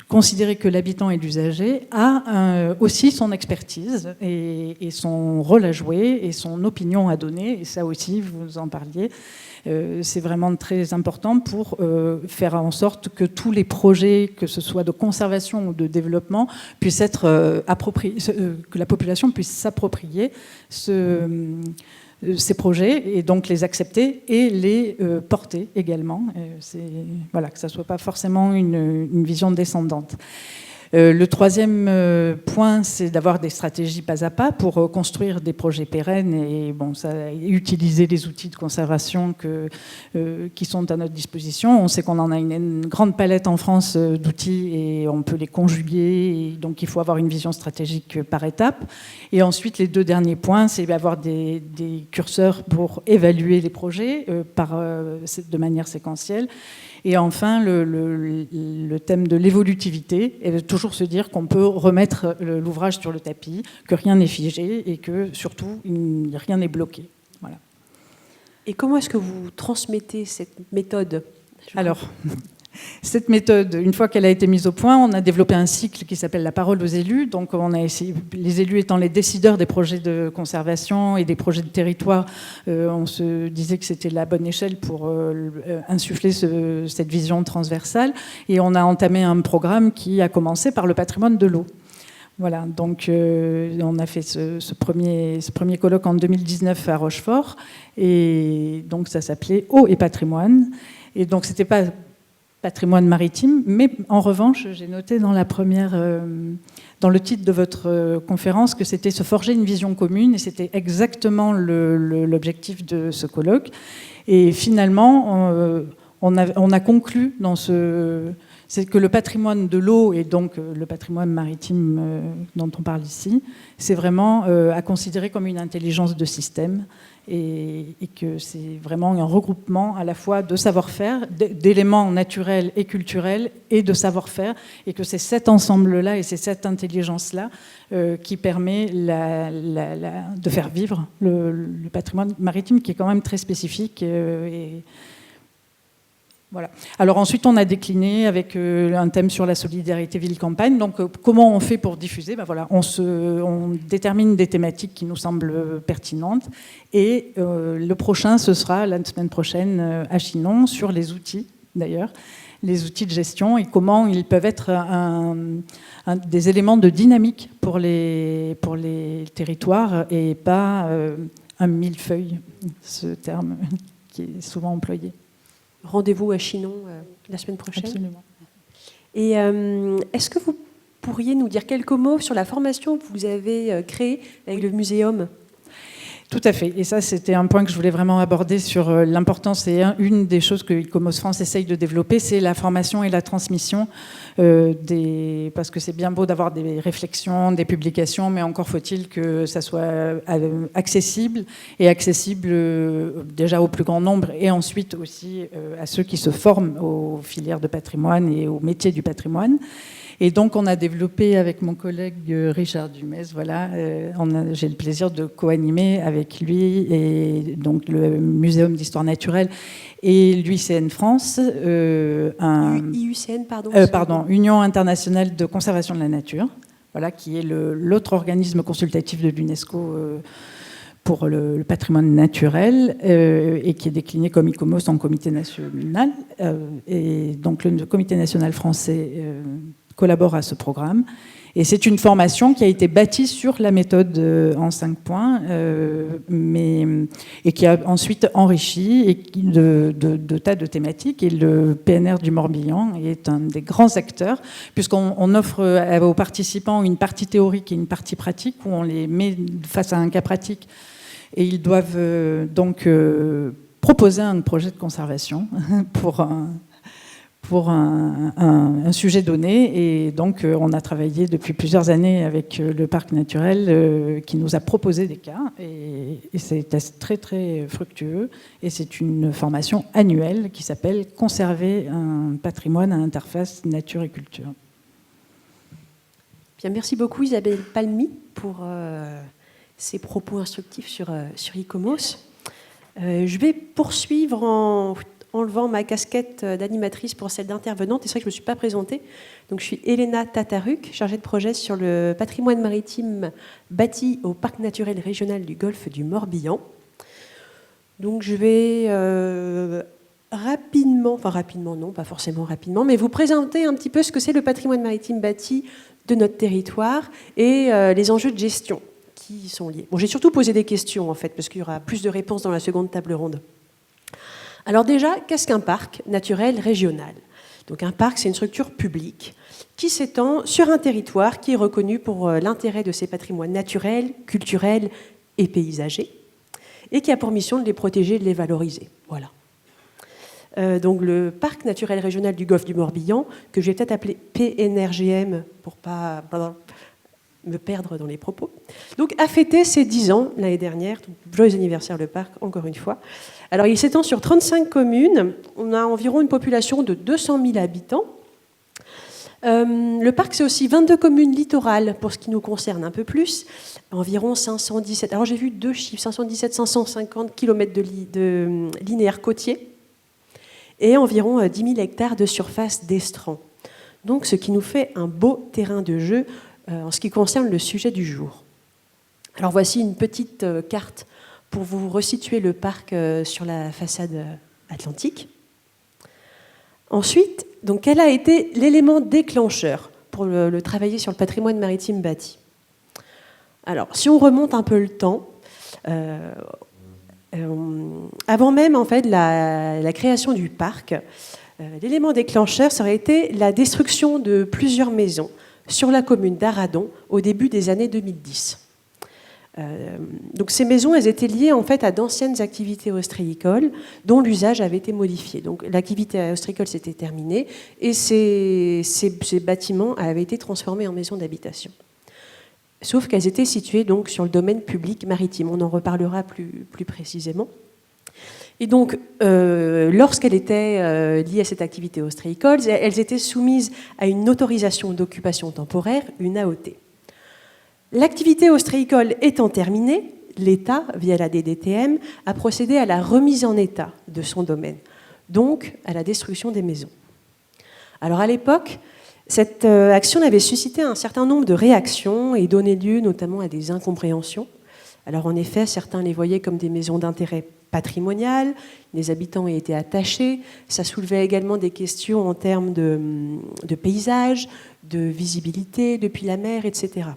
Speaker 5: considérer que l'habitant et l'usager a aussi son expertise et son rôle à jouer et son opinion à donner, et ça aussi, vous en parliez. C'est vraiment très important pour faire en sorte que tous les projets, que ce soit de conservation ou de développement, puissent être appropriés, que la population puisse s'approprier ces projets et donc les accepter et les porter également. Voilà, que ça ne soit pas forcément une vision descendante. Le troisième point, c'est d'avoir des stratégies pas à pas pour construire des projets pérennes et utiliser les outils de conservation qui sont à notre disposition. On sait qu'on en a une grande palette en France d'outils et on peut les conjuguer. Et donc il faut avoir une vision stratégique par étape. Et ensuite, les deux derniers points, c'est avoir des curseurs pour évaluer les projets de manière séquentielle. Et enfin, le thème de l'évolutivité, et de toujours se dire qu'on peut remettre l'ouvrage sur le tapis, que rien n'est figé et que surtout, rien n'est bloqué. Voilà.
Speaker 1: Et comment est-ce que vous transmettez cette méthode ?
Speaker 5: Alors, cette méthode, une fois qu'elle a été mise au point, on a développé un cycle qui s'appelle la parole aux élus. Donc, on a essayé, les élus étant les décideurs des projets de conservation et des projets de territoire, on se disait que c'était la bonne échelle pour insuffler cette vision transversale. Et on a entamé un programme qui a commencé par le patrimoine de l'eau. Voilà, donc on a fait ce premier colloque en 2019 à Rochefort. Et donc, ça s'appelait Eau et patrimoine. Et donc, c'était pas patrimoine maritime, mais en revanche, j'ai noté dans dans le titre de votre conférence que c'était se forger une vision commune, et c'était exactement l'objectif de ce colloque. Et finalement, on a conclu dans c'est que le patrimoine de l'eau et donc le patrimoine maritime dont on parle ici, c'est vraiment à considérer comme une intelligence de système. Et que c'est vraiment un regroupement à la fois de savoir-faire, d'éléments naturels et culturels et de savoir-faire, et que c'est cet ensemble-là et c'est cette intelligence-là qui permet de faire vivre le patrimoine maritime, qui est quand même très spécifique. Voilà. Alors ensuite, on a décliné avec un thème sur la solidarité ville-campagne. Donc, comment on fait pour diffuser ? Voilà, on détermine des thématiques qui nous semblent pertinentes. Et le prochain, ce sera la semaine prochaine à Chinon, sur les outils, d'ailleurs, les outils de gestion et comment ils peuvent être des éléments de dynamique pour les territoires et pas un millefeuille, ce terme qui est souvent employé.
Speaker 1: Rendez-vous à Chinon la semaine prochaine.
Speaker 5: Absolument.
Speaker 1: Et est-ce que vous pourriez nous dire quelques mots sur la formation que vous avez créée avec le muséum ?
Speaker 5: Tout à fait. Et ça, c'était un point que je voulais vraiment aborder sur l'importance. Et une des choses que ICOMOS France essaye de développer, c'est la formation et la transmission. Parce que c'est bien beau d'avoir des réflexions, des publications, mais encore faut-il que ça soit accessible. Et accessible déjà au plus grand nombre, et ensuite aussi à ceux qui se forment aux filières de patrimoine et aux métiers du patrimoine. Et donc, on a développé avec mon collègue Richard Dumez, voilà, j'ai le plaisir de co-animer avec lui et donc le Muséum d'Histoire Naturelle et l'UICN France.
Speaker 1: IUCN, pardon.
Speaker 5: Union internationale de conservation de la nature, voilà, qui est l'autre organisme consultatif de l'UNESCO pour le patrimoine naturel et qui est décliné comme ICOMOS en comité national. Et donc, le comité national français collabore à ce programme. Et c'est une formation qui a été bâtie sur la méthode en 5 points, et qui a ensuite enrichi de tas de thématiques. Et le PNR du Morbihan est un des grands acteurs, puisqu'on offre aux participants une partie théorique et une partie pratique, où on les met face à un cas pratique, et ils doivent donc proposer un projet de conservation pour un sujet donné. Et donc, on a travaillé depuis plusieurs années avec le parc naturel qui nous a proposé des cas. Et c'est très, très fructueux. Et c'est une formation annuelle qui s'appelle « Conserver un patrimoine à interface nature et culture ».
Speaker 1: Bien, merci beaucoup Isabelle Palmy pour ces propos instructifs sur ICOMOS. Je vais poursuivre en enlevant ma casquette d'animatrice pour celle d'intervenante. Et c'est vrai que je ne me suis pas présentée. Donc, je suis Elena Tataruk, chargée de projet sur le patrimoine maritime bâti au parc naturel régional du golfe du Morbihan. Donc, je vais rapidement non, pas forcément rapidement, mais vous présenter un petit peu ce que c'est le patrimoine maritime bâti de notre territoire et les enjeux de gestion qui y sont liés. Bon, j'ai surtout posé des questions, en fait, parce qu'il y aura plus de réponses dans la seconde table ronde. Alors déjà, qu'est-ce qu'un parc naturel régional ? Donc un parc, c'est une structure publique qui s'étend sur un territoire qui est reconnu pour l'intérêt de ses patrimoines naturels, culturels et paysagers, et qui a pour mission de les protéger et de les valoriser. Voilà. Donc le parc naturel régional du golfe du Morbihan, que je vais peut-être appeler PNRGM pour ne pas me perdre dans les propos, donc a fêté ses 10 ans l'année dernière. Donc, joyeux anniversaire le parc, encore une fois. Alors il s'étend sur 35 communes, on a environ une population de 200 000 habitants. Le parc, c'est aussi 22 communes littorales, pour ce qui nous concerne un peu plus, environ 517, alors j'ai vu 2 chiffres, 517-550 km de linéaire côtier, et environ 10 000 hectares de surface d'estran. Donc ce qui nous fait un beau terrain de jeu en ce qui concerne le sujet du jour. Alors voici une petite carte pour vous resituer le parc sur la façade atlantique. Ensuite, donc, quel a été l'élément déclencheur pour le travailler sur le patrimoine maritime bâti ? Alors, si on remonte un peu le temps, avant même en fait, la création du parc, l'élément déclencheur, ça aurait été la destruction de plusieurs maisons sur la commune d'Arradon au début des années 2010. Donc ces maisons, elles étaient liées en fait à d'anciennes activités ostréicoles dont l'usage avait été modifié. Donc l'activité ostréicole s'était terminée et ces bâtiments avaient été transformés en maisons d'habitation. Sauf qu'elles étaient situées donc sur le domaine public maritime. On en reparlera plus précisément. Et donc, lorsqu'elles étaient liées à cette activité ostréicole, elles étaient soumises à une autorisation d'occupation temporaire, une AOT. L'activité ostréicole étant terminée, l'État, via la DDTM, a procédé à la remise en état de son domaine, donc à la destruction des maisons. Alors à l'époque, cette action avait suscité un certain nombre de réactions et donné lieu notamment à des incompréhensions. Alors en effet, certains les voyaient comme des maisons d'intérêt patrimonial, les habitants y étaient attachés, ça soulevait également des questions en termes de paysage, de visibilité depuis la mer, etc.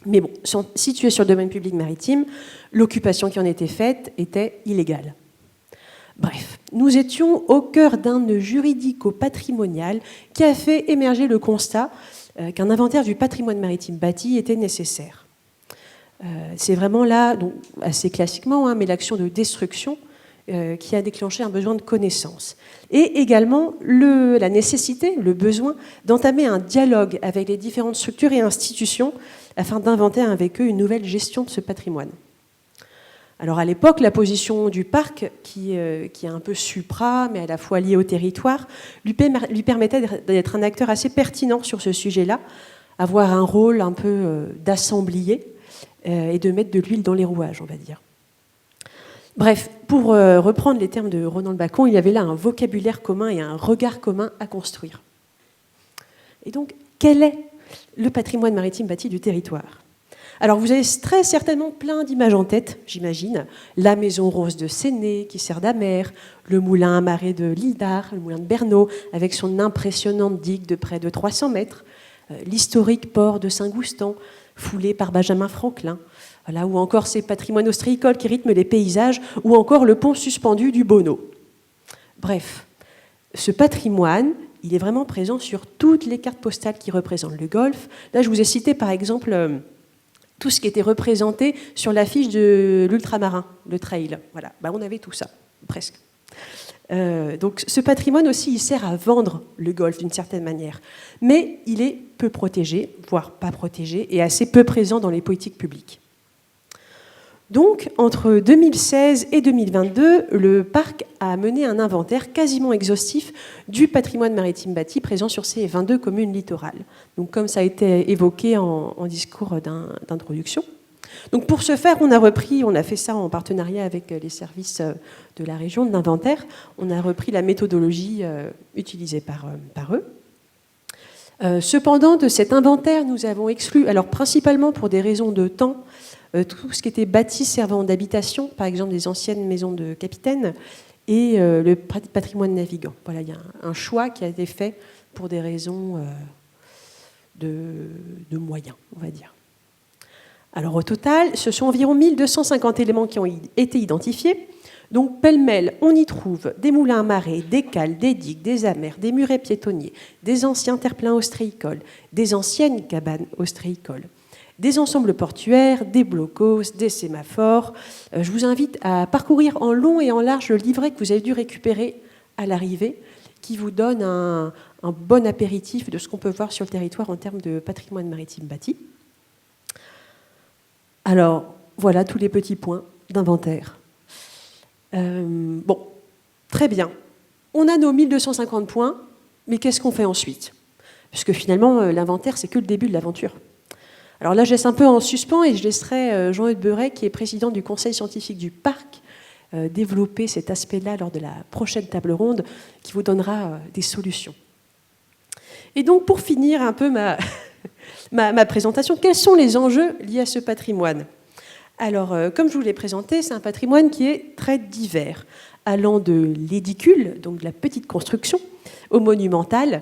Speaker 1: Mais bon, situé sur le domaine public maritime, l'occupation qui en était faite était illégale. Bref, nous étions au cœur d'un nœud juridico-patrimonial qui a fait émerger le constat qu'un inventaire du patrimoine maritime bâti était nécessaire. C'est vraiment là, donc, assez classiquement, mais l'action de destruction qui a déclenché un besoin de connaissance. Et également la nécessité, le besoin d'entamer un dialogue avec les différentes structures et institutions afin d'inventer avec eux une nouvelle gestion de ce patrimoine. Alors à l'époque, la position du parc, qui est un peu supra, mais à la fois liée au territoire, lui permettait d'être un acteur assez pertinent sur ce sujet-là, avoir un rôle un peu d'assemblier et de mettre de l'huile dans les rouages, on va dire. Bref, pour reprendre les termes de Ronan Le Bacon, il y avait là un vocabulaire commun et un regard commun à construire. Et donc, quel est le patrimoine maritime bâti du territoire ? Alors, vous avez très certainement plein d'images en tête, j'imagine. La maison rose de Séné, qui sert d'amère, le moulin à marée de Lidar, le moulin de Bernot, avec son impressionnante digue de près de 300 mètres, l'historique port de Saint-Goustan, foulé par Benjamin Franklin, voilà, ou encore ces patrimoines ostréicoles qui rythment les paysages, ou encore le pont suspendu du Bonneau. Bref, ce patrimoine, il est vraiment présent sur toutes les cartes postales qui représentent le Golfe. Là, je vous ai cité par exemple tout ce qui était représenté sur l'affiche de l'ultramarin, le trail. Voilà, on avait tout ça, presque. Donc ce patrimoine aussi, il sert à vendre le Golfe d'une certaine manière. Mais il est peu protégé, voire pas protégé, et assez peu présent dans les politiques publiques. Donc, entre 2016 et 2022, le parc a mené un inventaire quasiment exhaustif du patrimoine maritime bâti présent sur ces 22 communes littorales. Donc, comme ça a été évoqué en discours d'introduction. Donc, pour ce faire, on a fait ça en partenariat avec les services de la région de l'inventaire. On a repris la méthodologie utilisée par eux. Cependant, de cet inventaire, nous avons exclu, alors principalement pour des raisons de temps, tout ce qui était bâti servant d'habitation, par exemple des anciennes maisons de capitaines, et le patrimoine navigant. Voilà, il y a un choix qui a été fait pour des raisons de moyens, on va dire. Alors au total, ce sont environ 1250 éléments qui ont été identifiés. Donc pêle-mêle, on y trouve des moulins à marée, des cales, des digues, des amers, des murets piétonniers, des anciens terre-pleins ostréicoles, des anciennes cabanes ostréicoles, des ensembles portuaires, des blocos, des sémaphores. Je vous invite à parcourir en long et en large le livret que vous avez dû récupérer à l'arrivée, qui vous donne un bon apéritif de ce qu'on peut voir sur le territoire en termes de patrimoine maritime bâti. Alors, voilà tous les petits points d'inventaire. Bon, très bien. On a nos 1250 points, mais qu'est-ce qu'on fait ensuite? Puisque finalement, l'inventaire, c'est que le début de l'aventure. Alors là, je laisse un peu en suspens et je laisserai Jean-Eudes Beuret, qui est président du conseil scientifique du parc, développer cet aspect-là lors de la prochaine table ronde qui vous donnera des solutions. Et donc, pour finir un peu ma présentation, quels sont les enjeux liés à ce patrimoine? Alors, comme je vous l'ai présenté, c'est un patrimoine qui est très divers, allant de l'édicule, donc de la petite construction, au monumental.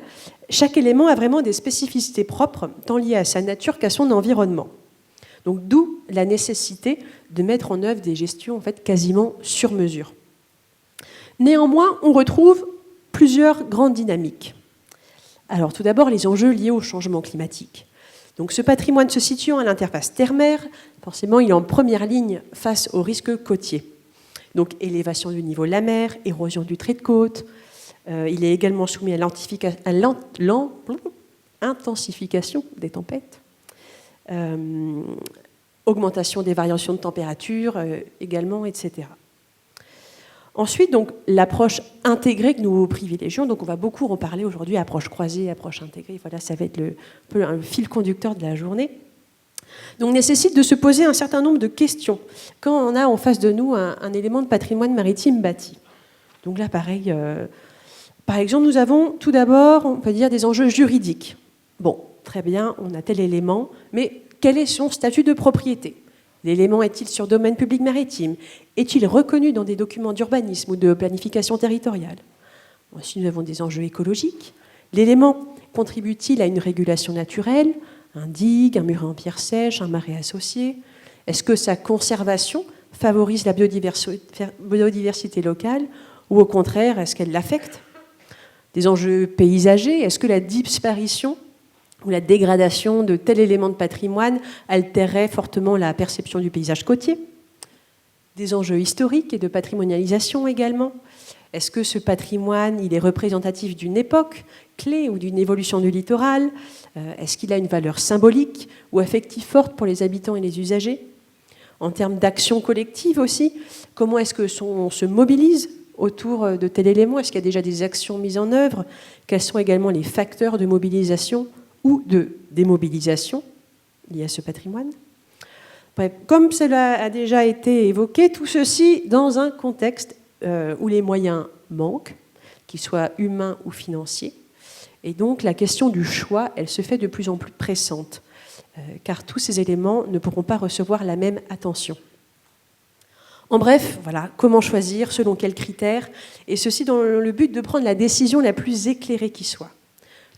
Speaker 1: Chaque élément a vraiment des spécificités propres, tant liées à sa nature qu'à son environnement. Donc, d'où la nécessité de mettre en œuvre des gestions en fait, quasiment sur mesure. Néanmoins, on retrouve plusieurs grandes dynamiques. Alors, tout d'abord, les enjeux liés au changement climatique. Donc, ce patrimoine se situant à l'interface terre-mer, forcément, il est en première ligne face aux risques côtiers. Donc, élévation du niveau de la mer, érosion du trait de côte. Il est également soumis à l'intensification des tempêtes, augmentation des variations de température également, etc. Ensuite, donc, l'approche intégrée que nous privilégions, donc on va beaucoup en parler aujourd'hui, approche croisée, approche intégrée, voilà, ça va être un fil conducteur de la journée. Donc, nécessite de se poser un certain nombre de questions quand on a en face de nous un élément de patrimoine maritime bâti. Donc là, pareil, par exemple, nous avons tout d'abord, on peut dire, des enjeux juridiques. Bon, très bien, on a tel élément, mais quel est son statut de propriété? L'élément est-il sur domaine public maritime? Est-il reconnu dans des documents d'urbanisme ou de planification territoriale? Ensuite, nous avons des enjeux écologiques. L'élément contribue-t-il à une régulation naturelle? Un digue, un muret en pierre sèche, un marais associé? Est-ce que sa conservation favorise la biodiversité locale ou au contraire, est-ce qu'elle l'affecte? Des enjeux paysagers, est-ce que la disparition ou la dégradation de tel élément de patrimoine altérerait fortement la perception du paysage côtier? Des enjeux historiques et de patrimonialisation également. Est-ce que ce patrimoine il est représentatif d'une époque clé ou d'une évolution du littoral? Est-ce qu'il a une valeur symbolique ou affective forte pour les habitants et les usagers? En termes d'action collective aussi, comment est-ce qu'on se mobilise autour de tel élément? Est-ce qu'il y a déjà des actions mises en œuvre? Quels sont également les facteurs de mobilisation ou de démobilisation liés à ce patrimoine? Bref, comme cela a déjà été évoqué, tout ceci dans un contexte où les moyens manquent, qu'ils soient humains ou financiers. Et donc la question du choix, elle se fait de plus en plus pressante, car tous ces éléments ne pourront pas recevoir la même attention. En bref, voilà, comment choisir, selon quels critères, et ceci dans le but de prendre la décision la plus éclairée qui soit.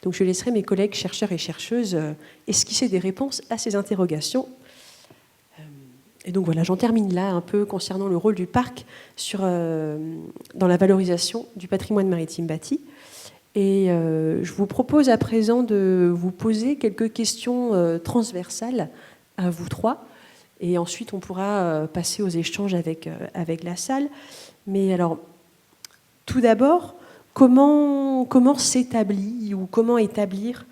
Speaker 1: Donc je laisserai mes collègues chercheurs et chercheuses esquisser des réponses à ces interrogations. Et donc voilà, j'en termine là un peu concernant le rôle du parc dans la valorisation du patrimoine maritime bâti. Et je vous propose à présent de vous poser quelques questions transversales à vous trois. Et ensuite, on pourra passer aux échanges avec la salle. Mais alors, tout d'abord, comment s'établit ou comment établir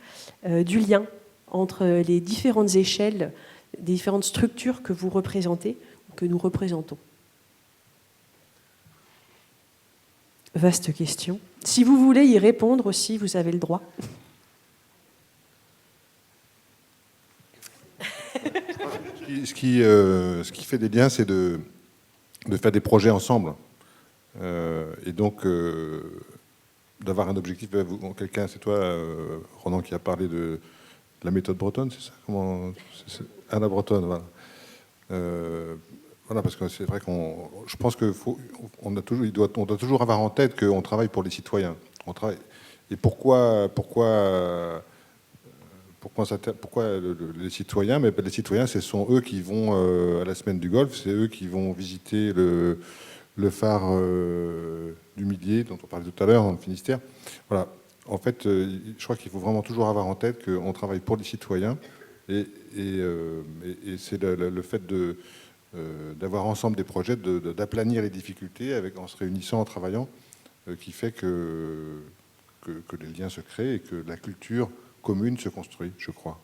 Speaker 1: du lien entre les différentes échelles, des différentes structures que vous représentez, que nous représentons? Vaste question. Si vous voulez y répondre aussi, vous avez le droit.
Speaker 2: Ce qui fait des liens, c'est de faire des projets ensemble. Et donc, d'avoir un objectif. Quelqu'un, c'est toi, Ronan, qui a parlé de la méthode bretonne, c'est ça? Anna Bretonne, voilà. Voilà, parce que c'est vrai je pense qu'on doit toujours avoir en tête qu'on travaille pour les citoyens. Et pourquoi les citoyens? Mais les citoyens, ce sont eux qui vont à la semaine du Golfe, c'est eux qui vont visiter le phare du Millier, dont on parlait tout à l'heure, dans le Finistère. Voilà. En fait, je crois qu'il faut vraiment toujours avoir en tête qu'on travaille pour les citoyens. Et c'est le fait d'avoir ensemble des projets, d'aplanir les difficultés en se réunissant, en travaillant, qui fait que les liens se créent et que la culture commune se construit, je crois.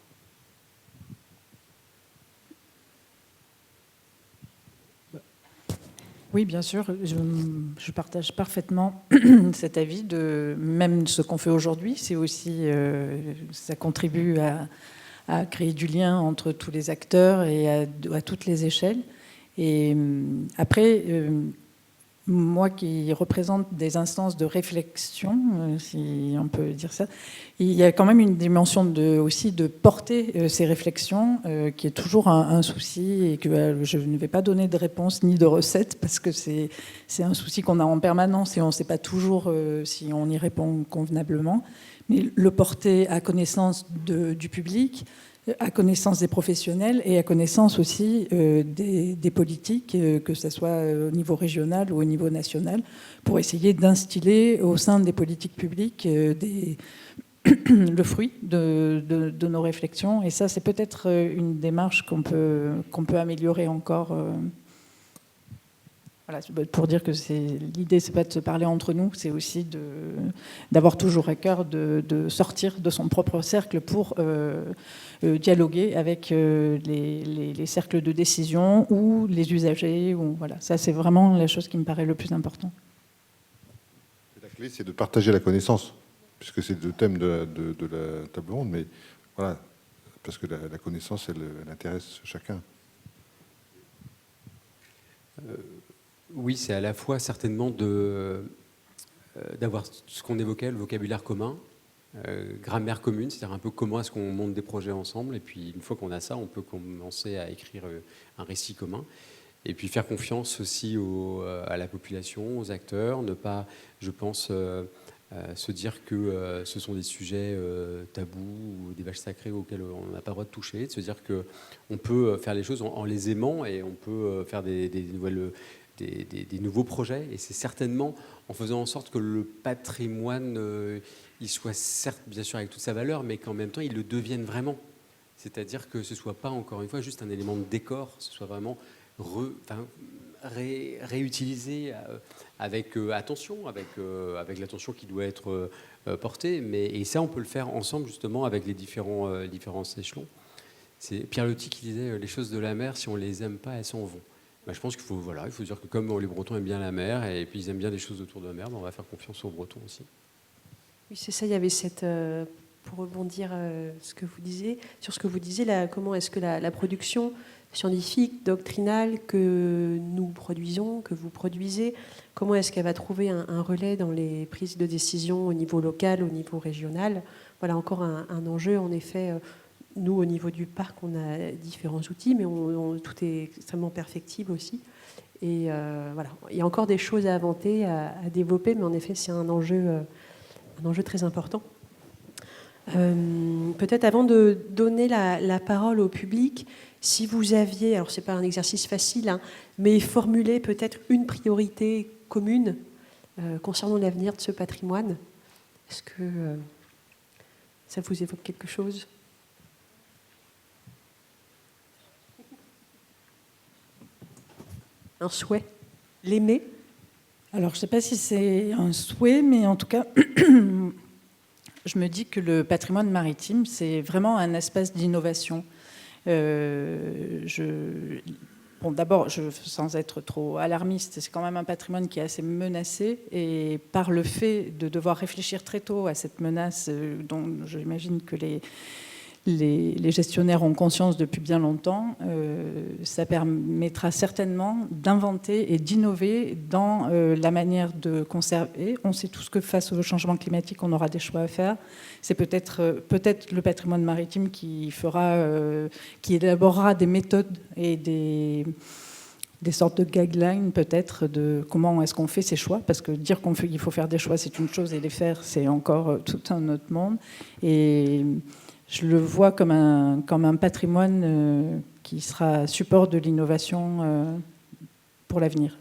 Speaker 5: Oui, bien sûr, je partage parfaitement cet avis. Même ce qu'on fait aujourd'hui, c'est aussi, ça contribue à créer du lien entre tous les acteurs et à toutes les échelles. Et après, moi qui représente des instances de réflexion, si on peut dire ça, il y a quand même une dimension aussi de porter ces réflexions qui est toujours un souci et que je ne vais pas donner de réponse ni de recette parce que c'est un souci qu'on a en permanence et on ne sait pas toujours si on y répond convenablement. Mais le porter à connaissance du public, à connaissance des professionnels et à connaissance aussi des politiques, que ce soit au niveau régional ou au niveau national, pour essayer d'instiller au sein des politiques publiques le fruit de nos réflexions. Et ça, c'est peut-être une démarche qu'on peut améliorer encore. Voilà, pour dire que l'idée, c'est pas de se parler entre nous, c'est aussi d'avoir toujours à cœur de sortir de son propre cercle pour dialoguer avec les cercles de décision ou les usagers. Voilà. Ça, c'est vraiment la chose qui me paraît le plus important.
Speaker 2: La clé, c'est de partager la connaissance, puisque c'est le thème de la table ronde, mais voilà, parce que la connaissance, elle intéresse chacun.
Speaker 4: Oui, c'est à la fois certainement d'avoir ce qu'on évoquait, le vocabulaire commun, grammaire commune, c'est-à-dire un peu comment est-ce qu'on monte des projets ensemble, et puis une fois qu'on a ça, on peut commencer à écrire un récit commun, et puis faire confiance aussi à la population, aux acteurs, ne pas, je pense, se dire que ce sont des sujets tabous ou des vaches sacrées auxquelles on n'a pas le droit de toucher, de se dire qu'on peut faire les choses en les aimant et on peut faire des nouveaux projets, et c'est certainement en faisant en sorte que le patrimoine il soit certes bien sûr avec toute sa valeur, mais qu'en même temps il le devienne vraiment, c'est-à-dire que ce soit pas encore une fois juste un élément de décor, ce soit vraiment réutilisé avec attention, avec l'attention qui doit être portée, et ça on peut le faire ensemble justement avec les différents échelons. C'est Pierre Loti qui disait les choses de la mer, si on les aime pas, elles s'en vont. Je pense qu'il faut dire que comme les Bretons aiment bien la mer et puis ils aiment bien les choses autour de la mer, on va faire confiance aux Bretons aussi.
Speaker 1: Oui, c'est ça, il y avait pour rebondir sur ce que vous disiez, comment est-ce que la production scientifique, doctrinale que nous produisons, que vous produisez, comment est-ce qu'elle va trouver un relais dans les prises de décision au niveau local, au niveau régional? Voilà encore un enjeu, en effet. Nous, au niveau du parc, on a différents outils, mais tout est extrêmement perfectible aussi. Et voilà, il y a encore des choses à inventer, à développer, mais en effet, c'est un enjeu très important. Peut-être avant de donner la parole au public, si vous aviez, alors ce n'est pas un exercice facile, hein, mais formuler peut-être une priorité commune concernant l'avenir de ce patrimoine. Est-ce que ça vous évoque quelque chose ? Un souhait ? L'aimer ?
Speaker 5: Alors, je ne sais pas si c'est un souhait, mais en tout cas, je me dis que le patrimoine maritime, c'est vraiment un espace d'innovation. Bon, d'abord, sans être trop alarmiste, c'est quand même un patrimoine qui est assez menacé, et par le fait de devoir réfléchir très tôt à cette menace, dont j'imagine que les gestionnaires ont conscience depuis bien longtemps, ça permettra certainement d'inventer et d'innover dans la manière de conserver. On sait tous que face au changement climatique, on aura des choix à faire. C'est peut-être le patrimoine maritime qui élaborera des méthodes et des sortes de guidelines peut-être de comment est-ce qu'on fait ces choix, parce que dire qu'il faut faire des choix, c'est une chose, et les faire, c'est encore tout un autre monde. Et je le vois comme un patrimoine qui sera support de l'innovation pour l'avenir.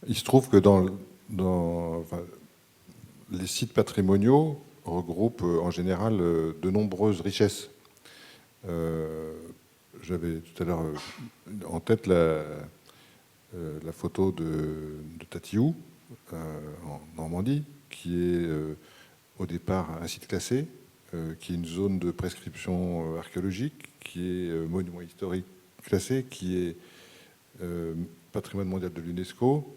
Speaker 2: Il se trouve que les sites patrimoniaux regroupent en général de nombreuses richesses. J'avais tout à l'heure en tête la photo de Tatiou en Normandie, qui est au départ un site classé, qui est une zone de prescription archéologique, qui est monument historique classé, qui est patrimoine mondial de l'UNESCO,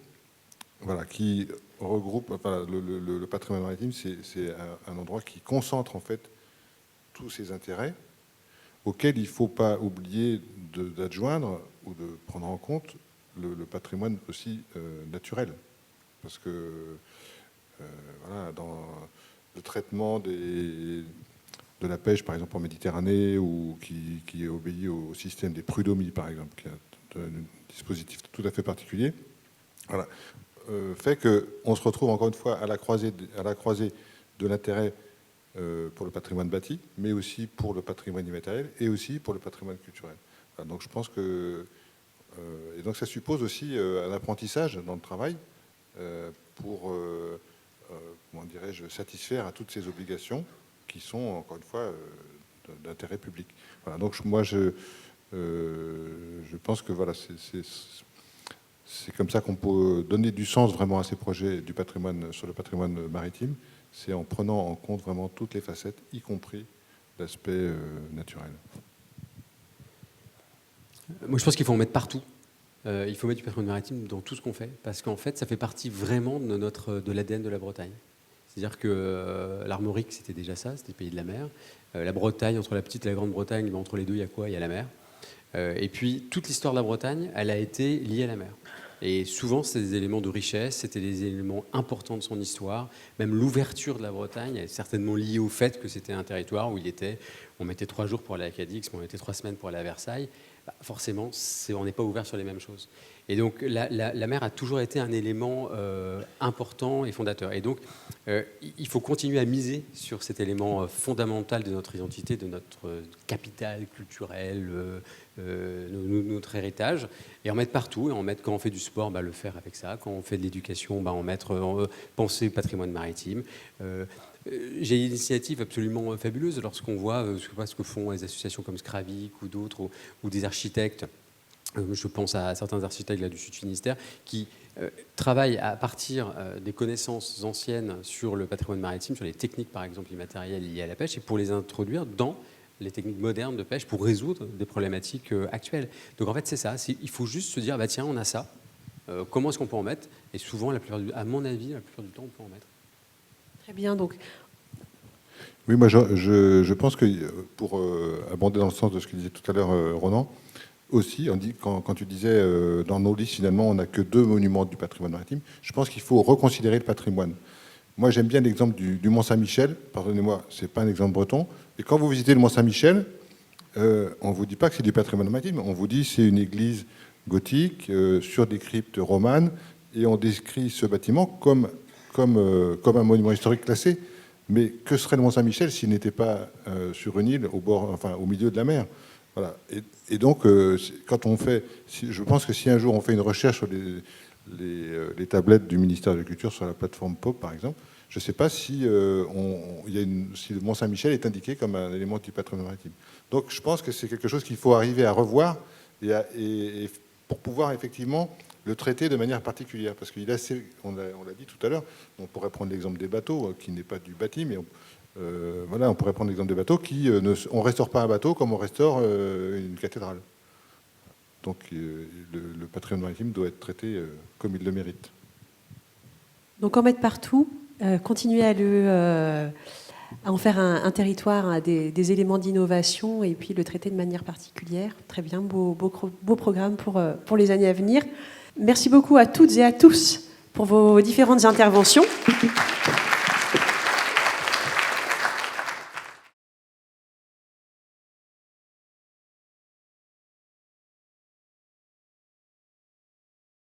Speaker 2: voilà, qui regroupe, enfin, le patrimoine maritime, c'est un endroit qui concentre en fait tous ces intérêts auxquels il ne faut pas oublier d'adjoindre ou de prendre en compte le patrimoine aussi naturel, parce que voilà, dans le traitement de la pêche, par exemple en Méditerranée, ou qui obéit au système des prud'homies, par exemple, qui est un dispositif tout à fait particulier, voilà, fait qu'on se retrouve encore une fois à la croisée de l'intérêt pour le patrimoine bâti, mais aussi pour le patrimoine immatériel et aussi pour le patrimoine culturel. Voilà, donc je pense que et donc ça suppose aussi un apprentissage dans le travail pour comment dirais-je, satisfaire à toutes ces obligations qui sont, encore une fois, d'intérêt public. Voilà, donc moi, je pense que voilà, c'est comme ça qu'on peut donner du sens vraiment à ces projets du patrimoine, sur le patrimoine maritime, c'est en prenant en compte vraiment toutes les facettes, y compris l'aspect naturel.
Speaker 4: Moi, je pense qu'il faut en mettre partout. Il faut mettre du patrimoine maritime dans tout ce qu'on fait, parce qu'en fait, ça fait partie vraiment de l'ADN de la Bretagne. C'est-à-dire que l'Armorique, c'était déjà ça, c'était le pays de la mer. La Bretagne, entre la petite et la Grande-Bretagne, entre les deux, il y a quoi ? Il y a la mer. Et puis, toute l'histoire de la Bretagne, elle a été liée à la mer. Et souvent, c'est des éléments de richesse, c'était des éléments importants de son histoire. Même l'ouverture de la Bretagne est certainement liée au fait que c'était un territoire où on mettait 3 jours pour aller à Cadix, mais on mettait 3 semaines pour aller à Versailles. Bah, forcément, on n'est pas ouvert sur les mêmes choses. Et donc, la mer a toujours été un élément important et fondateur. Et donc, il faut continuer à miser sur cet élément fondamental de notre identité, de notre capital culturel, notre héritage, et en mettre partout. Et en mettre, quand on fait du sport, le faire avec ça. Quand on fait de l'éducation, penser patrimoine maritime. J'ai une initiative absolument fabuleuse lorsqu'on voit ce que font les associations comme Scravic ou d'autres, ou des architectes. Je pense à certains architectes là, du Sud-Finistère qui travaillent à partir des connaissances anciennes sur le patrimoine maritime, sur les techniques par exemple immatérielles liées à la pêche, et pour les introduire dans les techniques modernes de pêche pour résoudre des problématiques actuelles. Donc en fait c'est ça, il faut juste se dire tiens on a ça, comment est-ce qu'on peut en mettre ? Et souvent, à mon avis, la plupart du temps on peut en mettre.
Speaker 1: Très bien, donc.
Speaker 2: Oui, moi je pense que pour abonder dans le sens de ce que disait tout à l'heure Ronan, aussi, quand tu disais dans nos listes, finalement, on n'a que 2 monuments du patrimoine maritime, je pense qu'il faut reconsidérer le patrimoine. Moi, j'aime bien l'exemple du Mont-Saint-Michel. Pardonnez-moi, ce n'est pas un exemple breton. Et quand vous visitez le Mont-Saint-Michel, on ne vous dit pas que c'est du patrimoine maritime. On vous dit que c'est une église gothique sur des cryptes romanes. Et on décrit ce bâtiment comme comme un monument historique classé. Mais que serait le Mont-Saint-Michel s'il n'était pas sur une île au milieu de la mer? Voilà. Et donc, quand on fait... je pense que si un jour on fait une recherche sur les tablettes du ministère de la Culture sur la plateforme POP, par exemple, je ne sais pas si le Mont-Saint-Michel est indiqué comme un élément du patrimoine maritime. Donc je pense que c'est quelque chose qu'il faut arriver à revoir et pour pouvoir effectivement le traiter de manière particulière. Parce qu'il est assez, on l'a dit tout à l'heure, on pourrait prendre l'exemple des bateaux, qui n'est pas du bâti, mais on pourrait prendre l'exemple des bateaux on ne restaure pas un bateau comme on restaure une cathédrale. Donc le patrimoine maritime doit être traité comme il le mérite.
Speaker 1: Donc en mettre partout, continuer à en faire un territoire, des éléments d'innovation et puis le traiter de manière particulière. Très bien, beau programme pour les années à venir. Merci beaucoup à toutes et à tous pour vos différentes interventions.